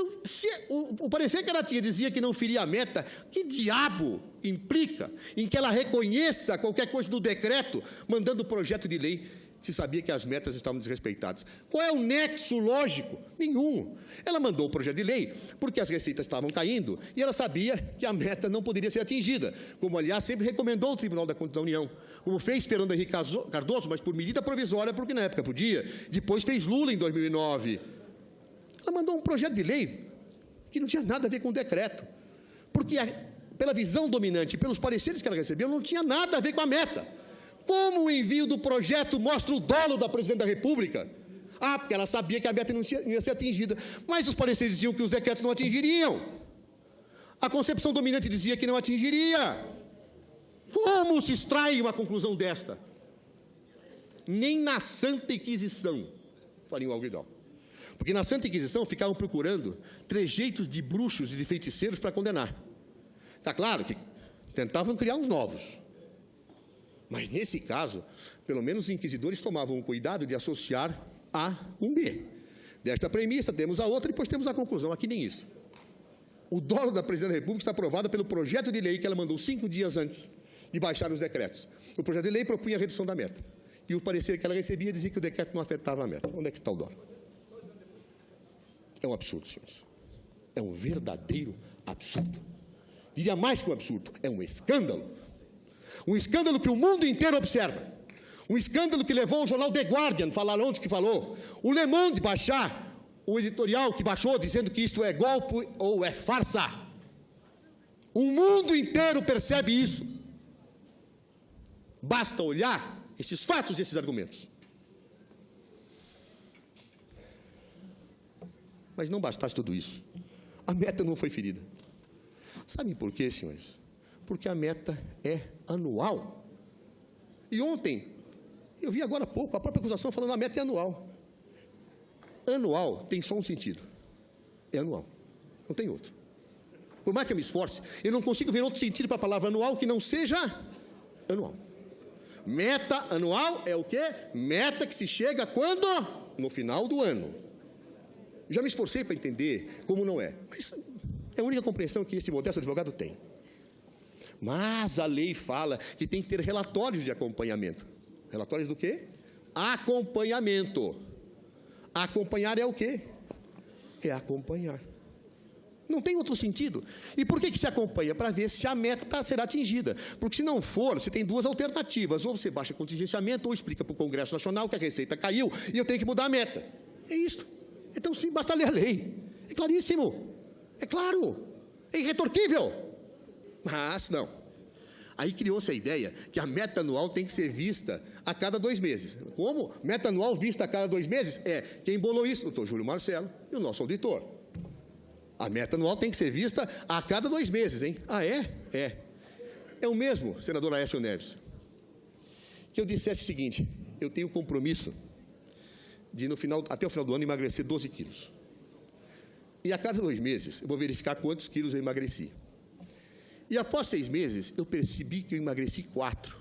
o parecer que ela tinha dizia que não feria a meta, que diabo implica em que ela reconheça qualquer coisa do decreto, mandando o projeto de lei, se sabia que as metas estavam desrespeitadas? Qual é o nexo lógico? Nenhum. Ela mandou o projeto de lei porque as receitas estavam caindo e ela sabia que a meta não poderia ser atingida, como, aliás, sempre recomendou o Tribunal da Contas da União, como fez Fernando Henrique Cardoso, mas por medida provisória, porque na época podia. Depois fez Lula em 2009. Ela mandou um projeto de lei que não tinha nada a ver com o decreto, porque pela visão dominante, pelos pareceres que ela recebeu, não tinha nada a ver com a meta. Como o envio do projeto mostra o dolo da Presidente da República? Porque ela sabia que a meta não ia ser atingida, mas os pareceres diziam que os decretos não atingiriam. A concepção dominante dizia que não atingiria. Como se extrai uma conclusão desta? Nem na Santa Inquisição faria um algo igual. Porque na Santa Inquisição ficavam procurando trejeitos de bruxos e de feiticeiros para condenar. Está claro que tentavam criar uns novos. Mas, nesse caso, pelo menos os inquisidores tomavam o cuidado de associar A com B. Desta premissa, temos a outra e depois temos a conclusão. Aqui nem isso. O dolo da Presidente da República está aprovado pelo projeto de lei que ela mandou 5 dias antes de baixar os decretos. O projeto de lei propunha a redução da meta. E o parecer que ela recebia dizia que o decreto não afetava a meta. Onde é que está o dolo? É um absurdo, senhores. É um verdadeiro absurdo. Diria mais que um absurdo. É um escândalo. Um escândalo que o mundo inteiro observa. Um escândalo que levou o jornal The Guardian, falar onde que falou, o Le Monde baixar, o editorial que baixou, dizendo que isto é golpe ou é farsa. O mundo inteiro percebe isso. Basta olhar esses fatos e esses argumentos. Mas não bastasse tudo isso. A meta não foi ferida. Sabem por quê, senhores? Porque a meta é anual. E ontem, eu vi agora há pouco, a própria acusação falando que a meta é anual. Anual tem só um sentido. É anual. Não tem outro. Por mais que eu me esforce, eu não consigo ver outro sentido para a palavra anual que não seja anual. Meta anual é o quê? Meta que se chega quando? No final do ano. Já me esforcei para entender como não é. Mas é a única compreensão que esse modesto advogado tem. Mas a lei fala que tem que ter relatórios de acompanhamento. Relatórios do quê? Acompanhamento. Acompanhar é o quê? É acompanhar. Não tem outro sentido. E por que se acompanha? Para ver se a meta será atingida. Porque se não for, você tem duas alternativas. Ou você baixa contingenciamento, ou explica para o Congresso Nacional que a receita caiu e eu tenho que mudar a meta. É isso. Então, sim, basta ler a lei. É claríssimo. É claro. É irretorquível. Mas, não. Aí criou-se a ideia que a meta anual tem que ser vista a cada 2 meses. Como? Meta anual vista a cada 2 meses? Quem bolou isso? O doutor Júlio Marcelo e o nosso auditor. A meta anual tem que ser vista a cada 2 meses, hein? É? É o mesmo, senador Aécio Neves, que eu dissesse o seguinte: eu tenho compromisso de, até o final do ano, emagrecer 12 quilos. E a cada 2 meses, eu vou verificar quantos quilos eu emagreci. E após 6 meses, eu percebi que eu emagreci 4.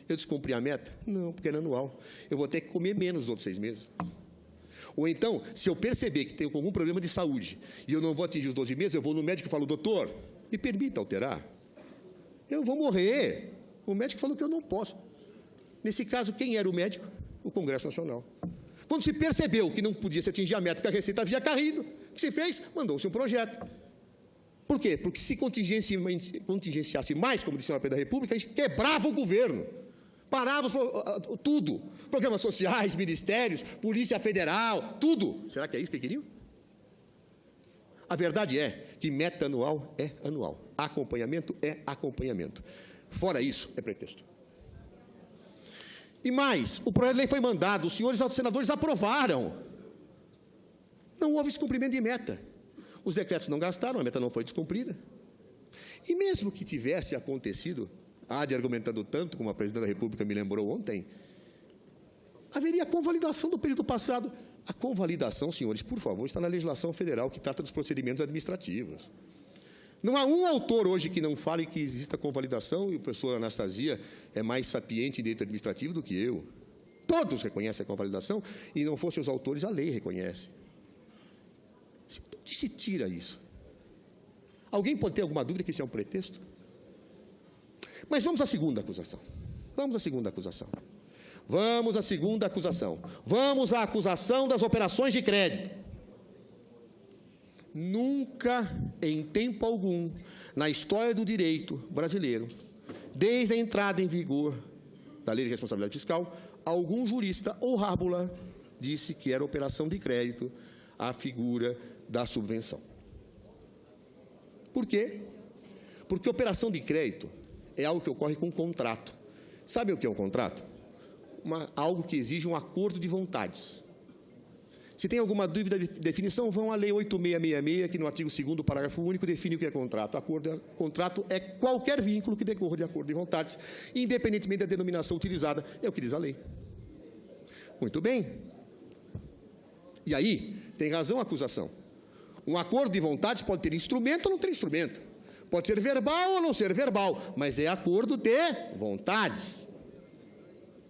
Eu descumpri a meta? Não, porque era anual. Eu vou ter que comer menos nos outros 6 meses. Ou então, se eu perceber que tenho algum problema de saúde e eu não vou atingir os 12 meses, eu vou no médico e falo: doutor, me permita alterar. Eu vou morrer. O médico falou que eu não posso. Nesse caso, quem era o médico? O Congresso Nacional. Quando se percebeu que não podia se atingir a meta, que a Receita havia caído, o que se fez? Mandou-se um projeto. Por quê? Porque se contingenciasse mais, como disse o presidente da República, a gente quebrava o governo. Parava tudo. Programas sociais, ministérios, Polícia Federal, tudo. Será que é isso que queriam? A verdade é que meta anual é anual. Acompanhamento é acompanhamento. Fora isso, é pretexto. E mais, o projeto de lei foi mandado, os senhores senadores aprovaram. Não houve descumprimento de meta. Os decretos não gastaram, a meta não foi descumprida. E mesmo que tivesse acontecido, argumentando tanto, como a presidente da República me lembrou ontem, haveria convalidação do período passado. A convalidação, senhores, por favor, está na legislação federal que trata dos procedimentos administrativos. Não há um autor hoje que não fale que exista convalidação, e o professor Anastasia é mais sapiente em direito administrativo do que eu. Todos reconhecem a convalidação, e não fossem os autores, a lei reconhece. De onde se tira isso? Alguém pode ter alguma dúvida que isso é um pretexto? Mas vamos à segunda acusação. Vamos à segunda acusação. Vamos à segunda acusação. Vamos à acusação das operações de crédito. Nunca, em tempo algum, na história do direito brasileiro, desde a entrada em vigor da Lei de Responsabilidade Fiscal, algum jurista ou rábula disse que era operação de crédito a figura da subvenção. Por quê? Porque operação de crédito é algo que ocorre com contrato. Sabe o que é um contrato? Algo que exige um acordo de vontades. Se tem alguma dúvida de definição, vão à Lei 8666, que no artigo 2º, parágrafo único, define o que é contrato. Contrato é qualquer vínculo que decorra de acordo de vontades, independentemente da denominação utilizada, é o que diz a lei. Muito bem. E aí, tem razão a acusação. Um acordo de vontades pode ter instrumento ou não ter instrumento. Pode ser verbal ou não ser verbal, mas é acordo de vontades.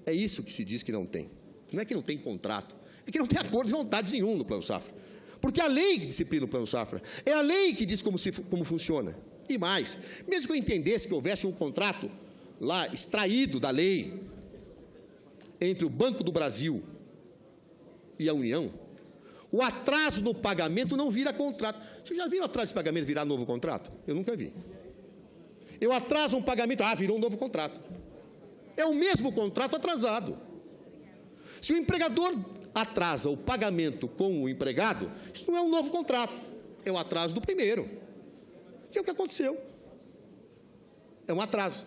É isso que se diz que não tem. Não é que não tem contrato, é que não tem acordo de vontades nenhum no Plano Safra. Porque a lei que disciplina o Plano Safra é a lei que diz como funciona. E mais, mesmo que eu entendesse que houvesse um contrato lá extraído da lei entre o Banco do Brasil e a União, o atraso no pagamento não vira contrato. Vocês já viram o atraso de pagamento virar novo contrato? Eu nunca vi. Eu atraso um pagamento, virou um novo contrato. É o mesmo contrato atrasado. Se o empregador atrasa o pagamento com o empregado, isso não é um novo contrato, é o atraso do primeiro. Que é o que aconteceu. É um atraso.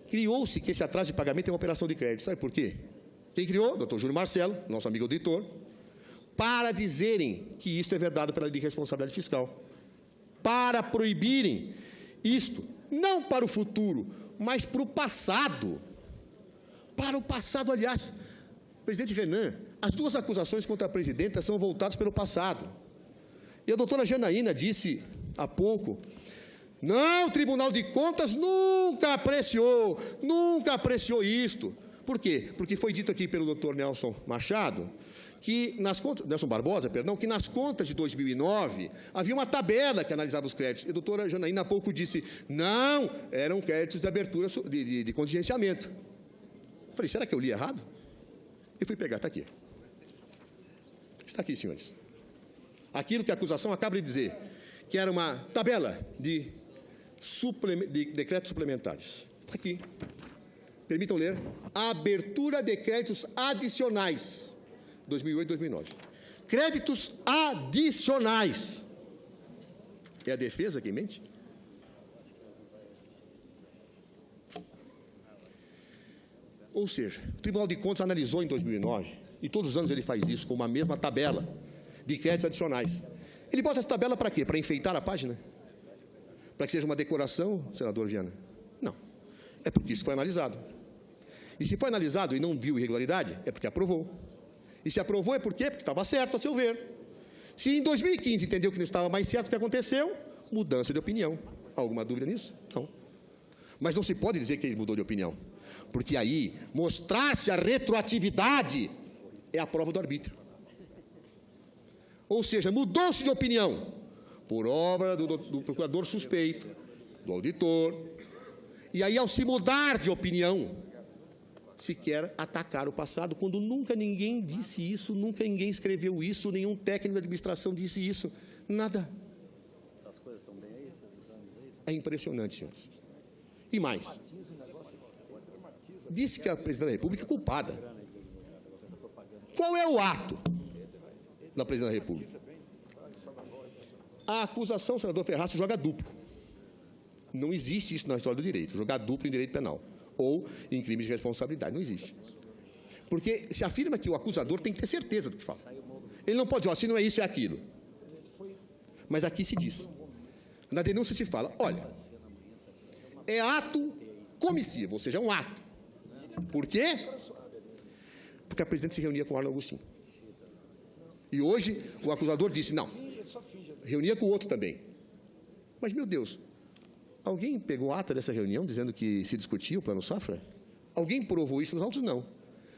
Criou-se que esse atraso de pagamento é uma operação de crédito. Sabe por quê? Quem criou? Dr. Júlio Marcelo, nosso amigo auditor, para dizerem que isto é vedado pela Lei de Responsabilidade Fiscal. Para proibirem isto, não para o futuro, mas para o passado. Para o passado, aliás. Presidente Renan, as duas acusações contra a presidenta são voltadas pelo passado. E a doutora Janaína disse há pouco, não, o Tribunal de Contas nunca apreciou isto. Por quê? Porque foi dito aqui pelo doutor Nelson Machado, que nas contas, Nelson Barbosa, perdão, que nas contas de 2009 havia uma tabela que analisava os créditos. E a doutora Janaína há pouco disse, não, eram créditos de abertura de contingenciamento. Falei, será que eu li errado? E fui pegar, está aqui. Está aqui, senhores. Aquilo que a acusação acaba de dizer, que era uma tabela de decretos suplementares. Está aqui. Permitam ler. Abertura de créditos adicionais, 2008 e 2009. Créditos adicionais. É a defesa que mente? Ou seja, o Tribunal de Contas analisou em 2009, e todos os anos ele faz isso, com uma mesma tabela de créditos adicionais. Ele bota essa tabela para quê? Para enfeitar a página? Para que seja uma decoração, senador Viana? Não. É porque isso foi analisado. E se foi analisado e não viu irregularidade, é porque aprovou. E se aprovou é por quê? Porque estava certo, a seu ver. Se em 2015 entendeu que não estava mais certo, o que aconteceu? Mudança de opinião. Alguma dúvida nisso? Não. Mas não se pode dizer que ele mudou de opinião. Porque aí, mostrar-se a retroatividade é a prova do arbítrio. Ou seja, mudou-se de opinião por obra do procurador suspeito, do auditor. E aí, ao se mudar de opinião, se quer atacar o passado, quando nunca ninguém disse isso, nunca ninguém escreveu isso, nenhum técnico da administração disse isso, nada. Essas coisas estão bem aí, esses exames aí? É impressionante, senhores. E mais, disse que a presidente da República é culpada. Qual é o ato da presidente da República? A acusação, senador Ferraz, joga duplo. Não existe isso na história do direito, jogar duplo em direito penal ou em crimes de responsabilidade, não existe. Porque se afirma que o acusador tem que ter certeza do que fala. Ele não pode dizer, assim não é isso, é aquilo. Mas aqui se diz. Na denúncia se fala, olha, é ato comissivo, ou seja, é um ato. Por quê? Porque a presidente se reunia com o Arno Agostinho. E hoje o acusador disse, não, reunia com o outro também. Mas, meu Deus, alguém pegou a ata dessa reunião dizendo que se discutia o Plano Safra? Alguém provou isso nos autos? Não.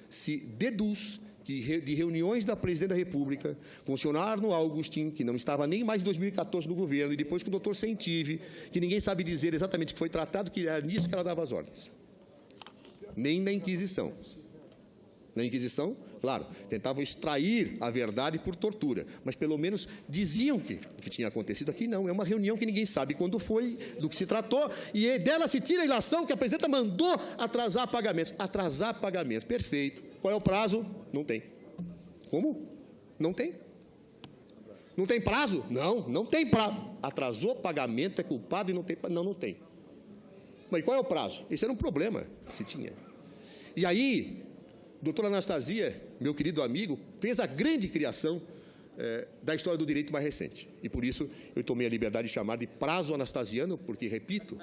Se deduz que de reuniões da presidente da República com o senhor Arno Agostinho, que não estava nem mais em 2014 no governo, e depois com o doutor Sentive, que ninguém sabe dizer exatamente o que foi tratado, que era nisso que ela dava as ordens. Nem na Inquisição. Na Inquisição, claro, tentavam extrair a verdade por tortura, mas pelo menos diziam que o que tinha acontecido. Aqui não, é uma reunião que ninguém sabe quando foi, do que se tratou, e dela se tira a ilação que a presidenta mandou atrasar pagamentos. Atrasar pagamentos, perfeito. Qual é o prazo? Não tem. Como? Não tem. Não tem prazo? Não, não tem prazo. Atrasou pagamento, é culpado e não tem prazo. Não, não tem. Mas qual é o prazo? Esse era um problema que se tinha. E aí, doutora Anastasia, meu querido amigo, fez a grande criação da história do direito mais recente. E por isso eu tomei a liberdade de chamar de prazo anastasiano, porque, repito,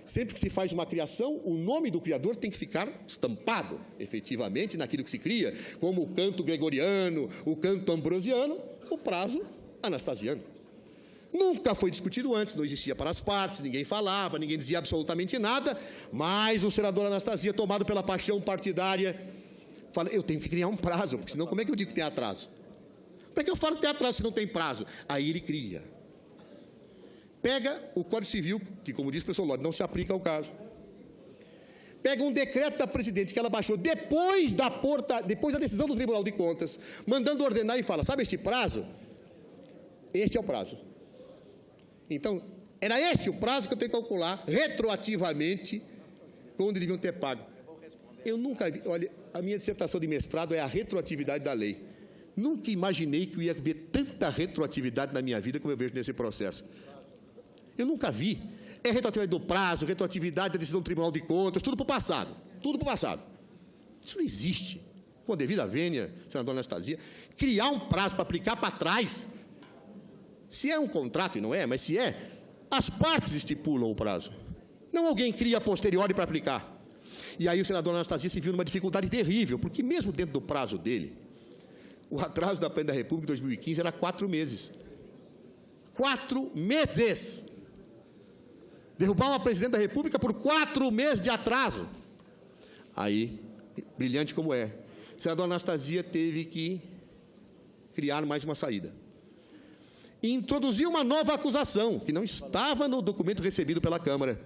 sempre que se faz uma criação, o nome do criador tem que ficar estampado, efetivamente, naquilo que se cria, como o canto gregoriano, o canto ambrosiano, o prazo anastasiano. Nunca foi discutido antes, não existia para as partes, ninguém falava, ninguém dizia absolutamente nada, mas o senador Anastasia, tomado pela paixão partidária, fala, eu tenho que criar um prazo, porque senão como é que eu digo que tem atraso? Como é que eu falo que tem atraso se não tem prazo? Aí ele cria. Pega o Código Civil, que, como disse o professor Lodi, não se aplica ao caso. Pega um decreto da presidente que ela baixou depois da decisão do Tribunal de Contas, mandando ordenar e fala, sabe este prazo? Este é o prazo. Então, era este o prazo que eu tenho que calcular retroativamente quando deviam ter pago. Eu nunca vi, olha, a minha dissertação de mestrado é a retroatividade da lei. Nunca imaginei que eu ia ver tanta retroatividade na minha vida como eu vejo nesse processo. Eu nunca vi. É retroatividade do prazo, retroatividade da decisão do Tribunal de Contas, tudo para o passado. Tudo para o passado. Isso não existe. Com devida vênia, senador Anastasia, criar um prazo para aplicar para trás. Se é um contrato, e não é, mas se é, as partes estipulam o prazo. Não alguém cria a posteriori para aplicar. E aí o senador Anastasia se viu numa dificuldade terrível, porque mesmo dentro do prazo dele, o atraso da Presidência da República em 2015 era 4 meses. 4 meses! Derrubar uma Presidente da República por 4 meses de atraso. Aí, brilhante como é, o senador Anastasia teve que criar mais uma saída. E introduziu uma nova acusação, que não estava no documento recebido pela Câmara,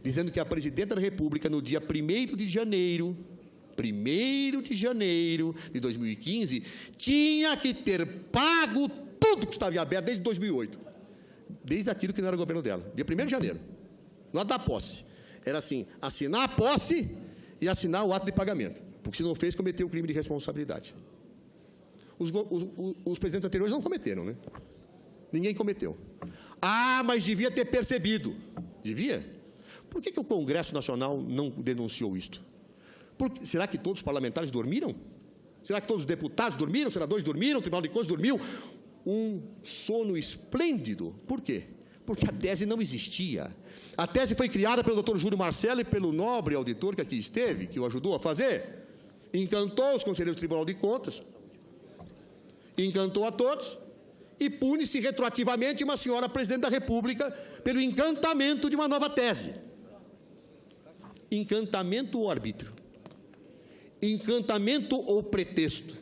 dizendo que a Presidenta da República, no dia 1º de janeiro de 2015, tinha que ter pago tudo que estava em aberto desde 2008, desde aquilo que não era governo dela, dia 1º de janeiro, no ato da posse. Era assim, assinar a posse e assinar o ato de pagamento, porque se não fez, cometeu o crime de responsabilidade. Os presidentes anteriores não cometeram, né? Ninguém cometeu. Ah, mas devia ter percebido. Devia? Por que o Congresso Nacional não denunciou isto? Será que todos os parlamentares dormiram? Será que todos os deputados dormiram, senadores dormiram, o Tribunal de Contas dormiu? Um sono esplêndido. Por quê? porque a tese não existia. A tese foi criada pelo Dr. Júlio Marcelo e pelo nobre auditor que aqui esteve, que o ajudou a fazer. Encantou os conselheiros do Tribunal de Contas, encantou a todos, e pune-se retroativamente uma senhora presidente da República pelo encantamento de uma nova tese. Encantamento ou arbítrio? Encantamento ou pretexto?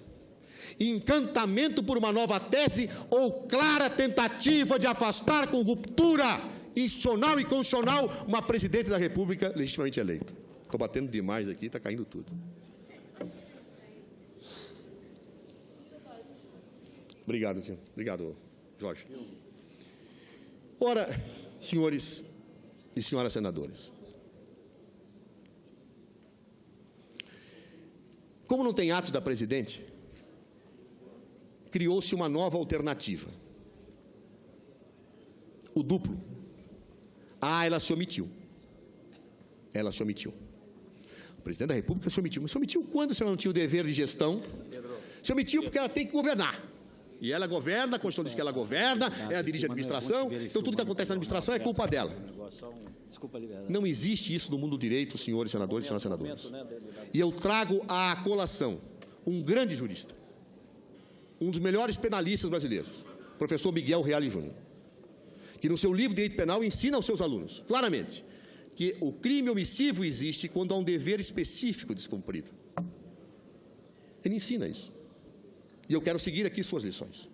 Encantamento por uma nova tese ou clara tentativa de afastar com ruptura institucional e constitucional uma presidente da República legitimamente eleita? Estou batendo demais aqui, está caindo tudo. Obrigado, senhor. Obrigado, Jorge. Ora, senhores e senhoras senadores, como não tem ato da presidente, criou-se uma nova alternativa. O duplo. Ela se omitiu. Ela se omitiu. O presidente da República se omitiu. Mas se omitiu quando se ela não tinha o dever de gestão? Se omitiu porque ela tem que governar. E ela governa, a Constituição diz que ela governa, ela dirige a administração, então tudo que acontece na administração é culpa dela. Não existe isso no mundo do direito, senhores senadores e senhoras senadoras. E eu trago à colação um grande jurista, um dos melhores penalistas brasileiros, professor Miguel Reale Júnior, que no seu livro de Direito Penal ensina aos seus alunos, claramente, que o crime omissivo existe quando há um dever específico descumprido. Ele ensina isso. E eu quero seguir aqui suas lições.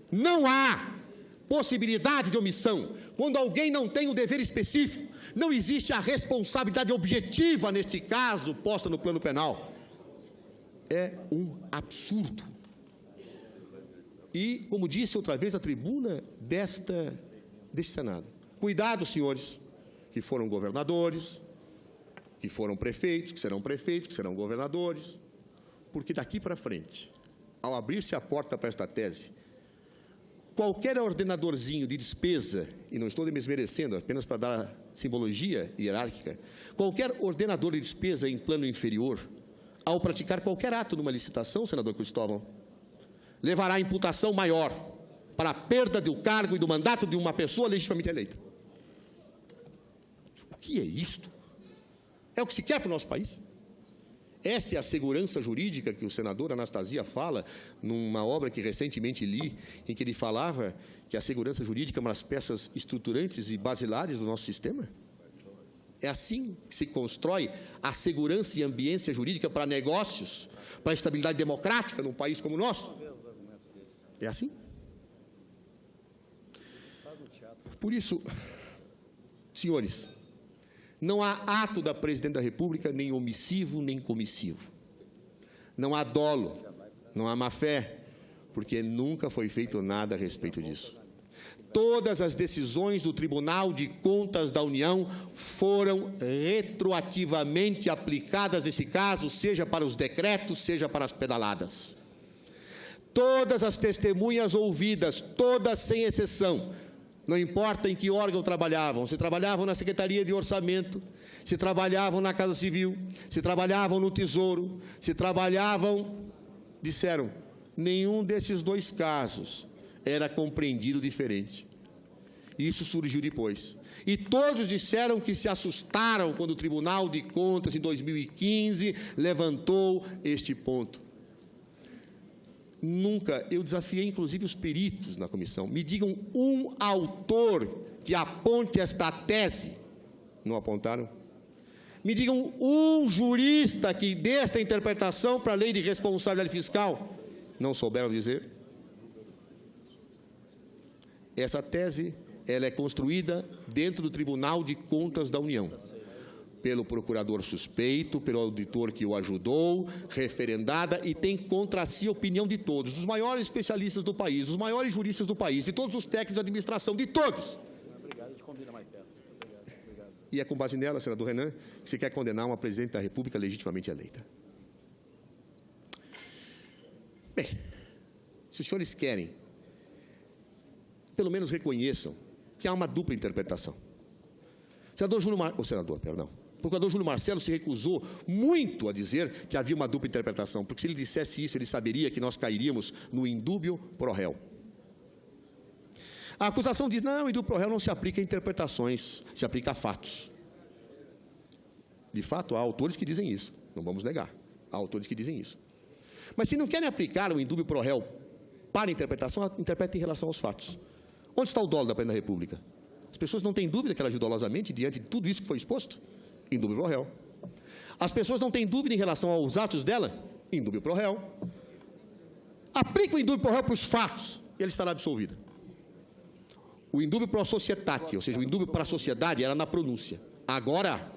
Não há possibilidade de omissão quando alguém não tem um dever específico. Não existe a responsabilidade objetiva, neste caso, posta no plano penal. É um absurdo. E, como disse outra vez a tribuna deste Senado, cuidado, senhores, que foram governadores, que foram prefeitos, que serão governadores, porque daqui para frente, ao abrir-se a porta para esta tese, qualquer ordenadorzinho de despesa, e não estou desmerecendo, apenas para dar simbologia hierárquica, qualquer ordenador de despesa em plano inferior, ao praticar qualquer ato numa licitação, senador Cristóvão, levará a imputação maior para a perda do cargo e do mandato de uma pessoa legitimamente eleita. O que é isto? É o que se quer para o nosso país? Esta é a segurança jurídica que o senador Anastasia fala numa obra que recentemente li, em que ele falava que a segurança jurídica é uma das peças estruturantes e basilares do nosso sistema? É assim que se constrói a segurança e ambiência jurídica para negócios, para a estabilidade democrática num país como o nosso? É assim? Por isso, senhores, não há ato da presidente da República, nem omissivo, nem comissivo. Não há dolo, não há má-fé, porque nunca foi feito nada a respeito disso. Todas as decisões do Tribunal de Contas da União foram retroativamente aplicadas nesse caso, seja para os decretos, seja para as pedaladas. Todas as testemunhas ouvidas, todas sem exceção, não importa em que órgão trabalhavam, se trabalhavam na Secretaria de Orçamento, se trabalhavam na Casa Civil, se trabalhavam no Tesouro, se trabalhavam, disseram, nenhum desses dois casos era compreendido diferente. Isso surgiu depois. E todos disseram que se assustaram quando o Tribunal de Contas, em 2015, levantou este ponto. Nunca, eu desafiei inclusive os peritos na comissão, me digam um autor que aponte esta tese. Não apontaram? Me digam um jurista que dê esta interpretação para a lei de responsabilidade fiscal. Não souberam dizer. Essa tese, ela é construída dentro do Tribunal de Contas da União, pelo procurador suspeito, pelo auditor que o ajudou, referendada, e tem contra si a opinião de todos, dos maiores especialistas do país, dos maiores juristas do país, de todos os técnicos de administração, de todos. Obrigado, a gente combina mais perto. Obrigado. E é com base nela, senador Renan, que você quer condenar uma presidente da República legitimamente eleita. Bem, se os senhores querem, pelo menos reconheçam que há uma dupla interpretação. O procurador Júlio Marcelo se recusou muito a dizer que havia uma dupla interpretação, porque se ele dissesse isso, ele saberia que nós cairíamos no indúbio pro réu. A acusação diz, não, o indúbio pro réu não se aplica a interpretações, se aplica a fatos. De fato, há autores que dizem isso, não vamos negar. Há autores que dizem isso. Mas se não querem aplicar o indúbio pro réu para a interpretação, interpreta em relação aos fatos. Onde está o dolo da Presidente da República? As pessoas não têm dúvida que ela agiu dolosamente diante de tudo isso que foi exposto? Indúbio pro réu. As pessoas não têm dúvida em relação aos atos dela? Indúbio pro réu. Aplica o indúbio pro réu para os fatos e ela estará absolvida. O indúbio pro societate, ou seja, o indúbio para a sociedade, era na pronúncia. Agora,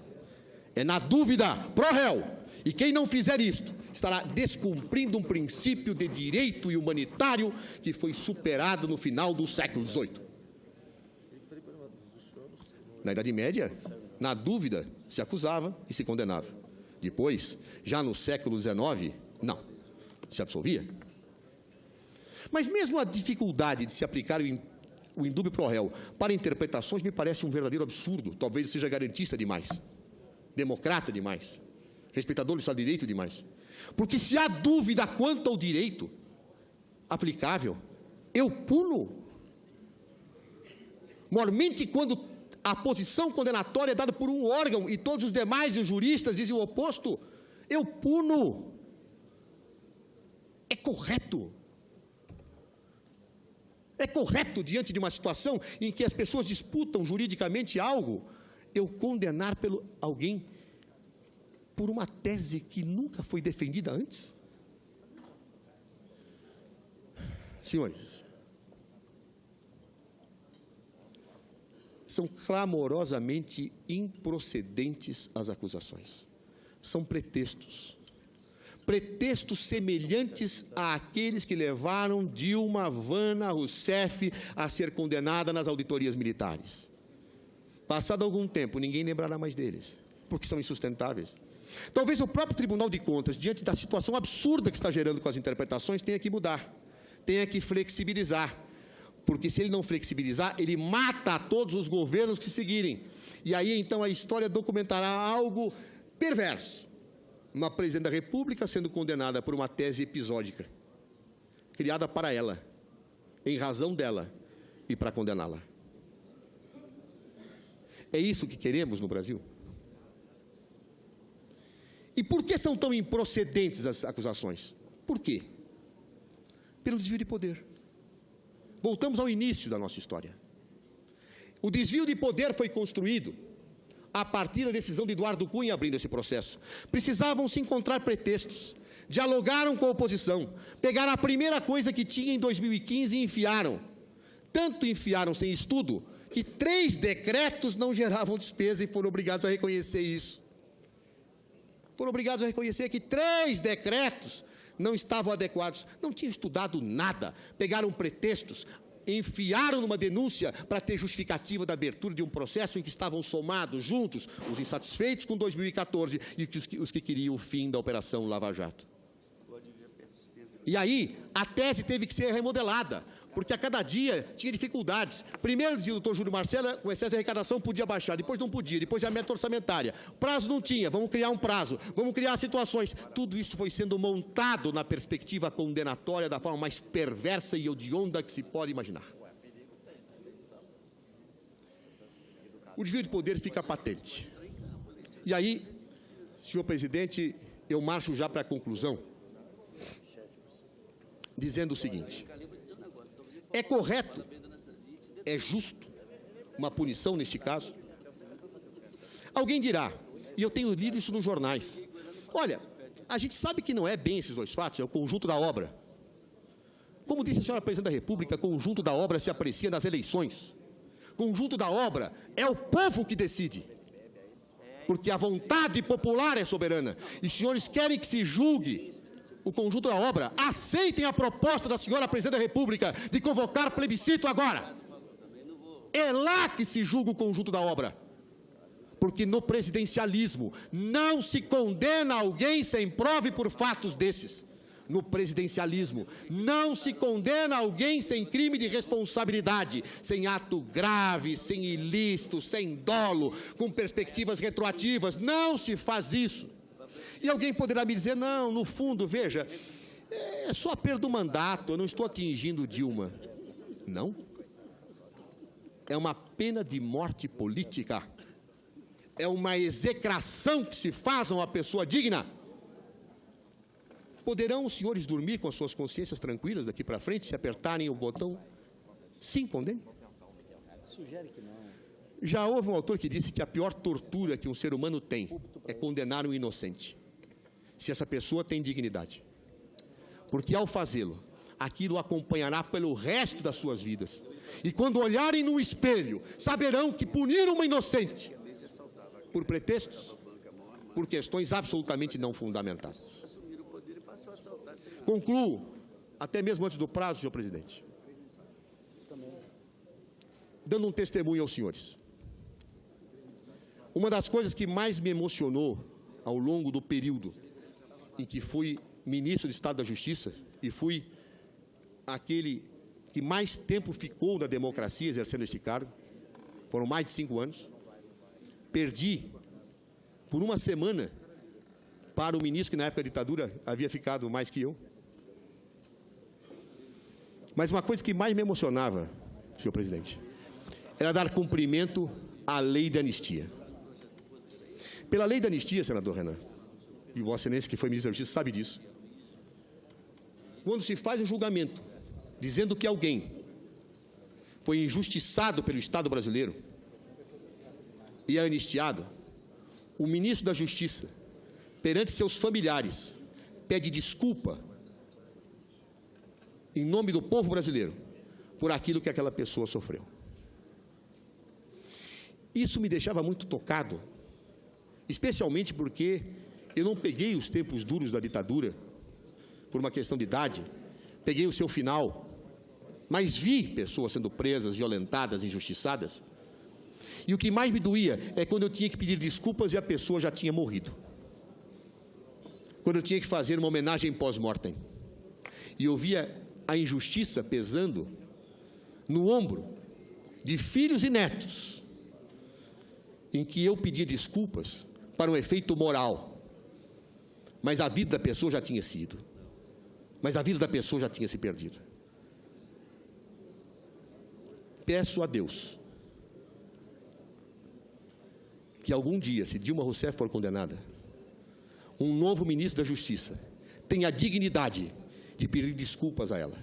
é na dúvida pro réu. E quem não fizer isto, estará descumprindo um princípio de direito e humanitário que foi superado no final do século XVIII. Na Idade Média, na dúvida, se acusava e se condenava. Depois, já no século XIX, não, se absolvia. Mas mesmo a dificuldade de se aplicar o indúbio pro réu para interpretações me parece um verdadeiro absurdo. Talvez seja garantista demais, democrata demais, respeitador do Estado de Direito demais. Porque se há dúvida quanto ao direito aplicável, eu puno. Mormente quando a posição condenatória é dada por um órgão e todos os demais os juristas dizem o oposto, eu puno. É correto. É correto, diante de uma situação em que as pessoas disputam juridicamente algo, eu condenar alguém por uma tese que nunca foi defendida antes? Senhores, são clamorosamente improcedentes as acusações. São pretextos. Pretextos semelhantes àqueles que levaram Dilma, Havana Rousseff a ser condenada nas auditorias militares. Passado algum tempo, ninguém lembrará mais deles, porque são insustentáveis. Talvez o próprio Tribunal de Contas, diante da situação absurda que está gerando com as interpretações, tenha que mudar, tenha que flexibilizar. Porque se ele não flexibilizar, ele mata todos os governos que seguirem. E aí, então, a história documentará algo perverso. Uma Presidente da República sendo condenada por uma tese episódica, criada para ela, em razão dela, e para condená-la. É isso que queremos no Brasil? E por que são tão improcedentes as acusações? Por quê? Pelo desvio de poder. Voltamos ao início da nossa história. O desvio de poder foi construído a partir da decisão de Eduardo Cunha abrindo esse processo. Precisavam se encontrar pretextos. Dialogaram com a oposição. Pegaram a primeira coisa que tinha em 2015 e enfiaram. Tanto enfiaram sem estudo, que 3 decretos não geravam despesa e foram obrigados a reconhecer isso. Foram obrigados a reconhecer que 3 decretos não estavam adequados, não tinham estudado nada, pegaram pretextos, enfiaram numa denúncia para ter justificativa da abertura de um processo em que estavam somados juntos os insatisfeitos com 2014 e os que queriam o fim da Operação Lava Jato. E aí, a tese teve que ser remodelada, porque a cada dia tinha dificuldades. Primeiro, dizia o doutor Júlio Marcela, o excesso de arrecadação podia baixar, depois não podia, depois a meta orçamentária. Prazo não tinha, vamos criar um prazo, vamos criar situações. Tudo isso foi sendo montado na perspectiva condenatória da forma mais perversa e hedionda que se pode imaginar. O desvio de poder fica patente. E aí, senhor presidente, eu marcho já para a conclusão, dizendo o seguinte: é correto, é justo uma punição neste caso? Alguém dirá, e eu tenho lido isso nos jornais, olha, a gente sabe que não é bem esses 2 fatos, é o conjunto da obra. Como disse a senhora Presidente da República, conjunto da obra se aprecia nas eleições. Conjunto da obra é o povo que decide, porque a vontade popular é soberana. E os senhores querem que se julgue o conjunto da obra, aceitem a proposta da senhora Presidente da República de convocar plebiscito agora. É lá que se julga o conjunto da obra. Porque no presidencialismo não se condena alguém sem prova e por fatos desses. No presidencialismo não se condena alguém sem crime de responsabilidade, sem ato grave, sem ilícito, sem dolo, com perspectivas retroativas. Não se faz isso. E alguém poderá me dizer, não, no fundo, veja, é só a perda do mandato, eu não estou atingindo Dilma. Não. é uma pena de morte política. É uma execração que se faz a uma pessoa digna. Poderão os senhores dormir com as suas consciências tranquilas daqui para frente, se apertarem o botão? Sim, condene. Sugere que não. Já houve um autor que disse que a pior tortura que um ser humano tem é condenar um inocente, se essa pessoa tem dignidade. Porque ao fazê-lo, aquilo acompanhará pelo resto das suas vidas. E quando olharem no espelho, saberão que puniram uma inocente por pretextos, por questões absolutamente não fundamentadas. Concluo, até mesmo antes do prazo, senhor presidente, dando um testemunho aos senhores. Uma das coisas que mais me emocionou ao longo do período em que fui ministro de Estado da Justiça e fui aquele que mais tempo ficou na democracia exercendo este cargo, foram mais de 5 anos, perdi por uma semana para o ministro que na época da ditadura havia ficado mais que eu. Mas uma coisa que mais me emocionava, senhor presidente, era dar cumprimento à lei da anistia. Pela lei da anistia, senador Renan, e Vossa Excelência, que foi ministro da Justiça, sabe disso, quando se faz um julgamento dizendo que alguém foi injustiçado pelo Estado brasileiro e é anistiado, o ministro da Justiça, perante seus familiares, pede desculpa em nome do povo brasileiro por aquilo que aquela pessoa sofreu. Isso me deixava muito tocado, especialmente porque eu não peguei os tempos duros da ditadura por uma questão de idade, peguei o seu final, mas vi pessoas sendo presas, violentadas, injustiçadas. E o que mais me doía é quando eu tinha que pedir desculpas e a pessoa já tinha morrido. Quando eu tinha que fazer uma homenagem pós-mortem. E eu via a injustiça pesando no ombro de filhos e netos, em que eu pedia desculpas para um efeito moral, mas a vida da pessoa já tinha sido, mas a vida da pessoa já tinha se perdido. Peço a Deus que algum dia, se Dilma Rousseff for condenada, um novo ministro da Justiça tenha a dignidade de pedir desculpas a ela.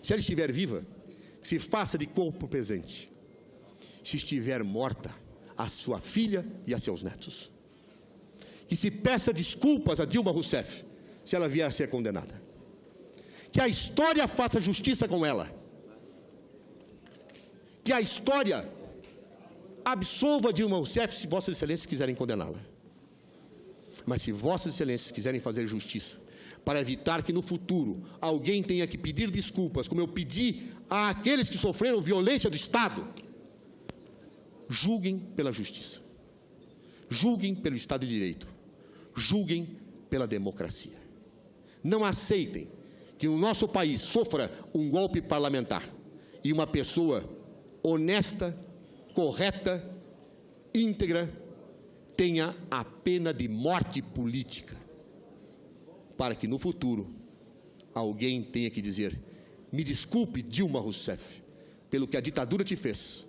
Se ela estiver viva, se faça de corpo presente. Se estiver morta, a sua filha e a seus netos. Que se peça desculpas a Dilma Rousseff, se ela vier a ser condenada. Que a história faça justiça com ela. Que a história absolva Dilma Rousseff se Vossas Excelências quiserem condená-la. Mas se Vossas Excelências quiserem fazer justiça, para evitar que no futuro alguém tenha que pedir desculpas, como eu pedi àqueles que sofreram violência do Estado, julguem pela justiça, julguem pelo Estado de Direito, julguem pela democracia. Não aceitem que o nosso país sofra um golpe parlamentar e uma pessoa honesta, correta, íntegra, tenha a pena de morte política, para que no futuro alguém tenha que dizer: me desculpe, Dilma Rousseff, pelo que a ditadura te fez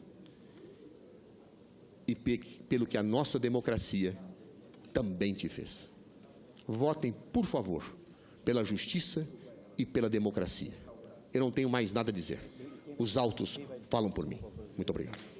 e pelo que a nossa democracia também te fez. Votem, por favor, pela justiça e pela democracia. Eu não tenho mais nada a dizer. Os autos falam por mim. Muito obrigado.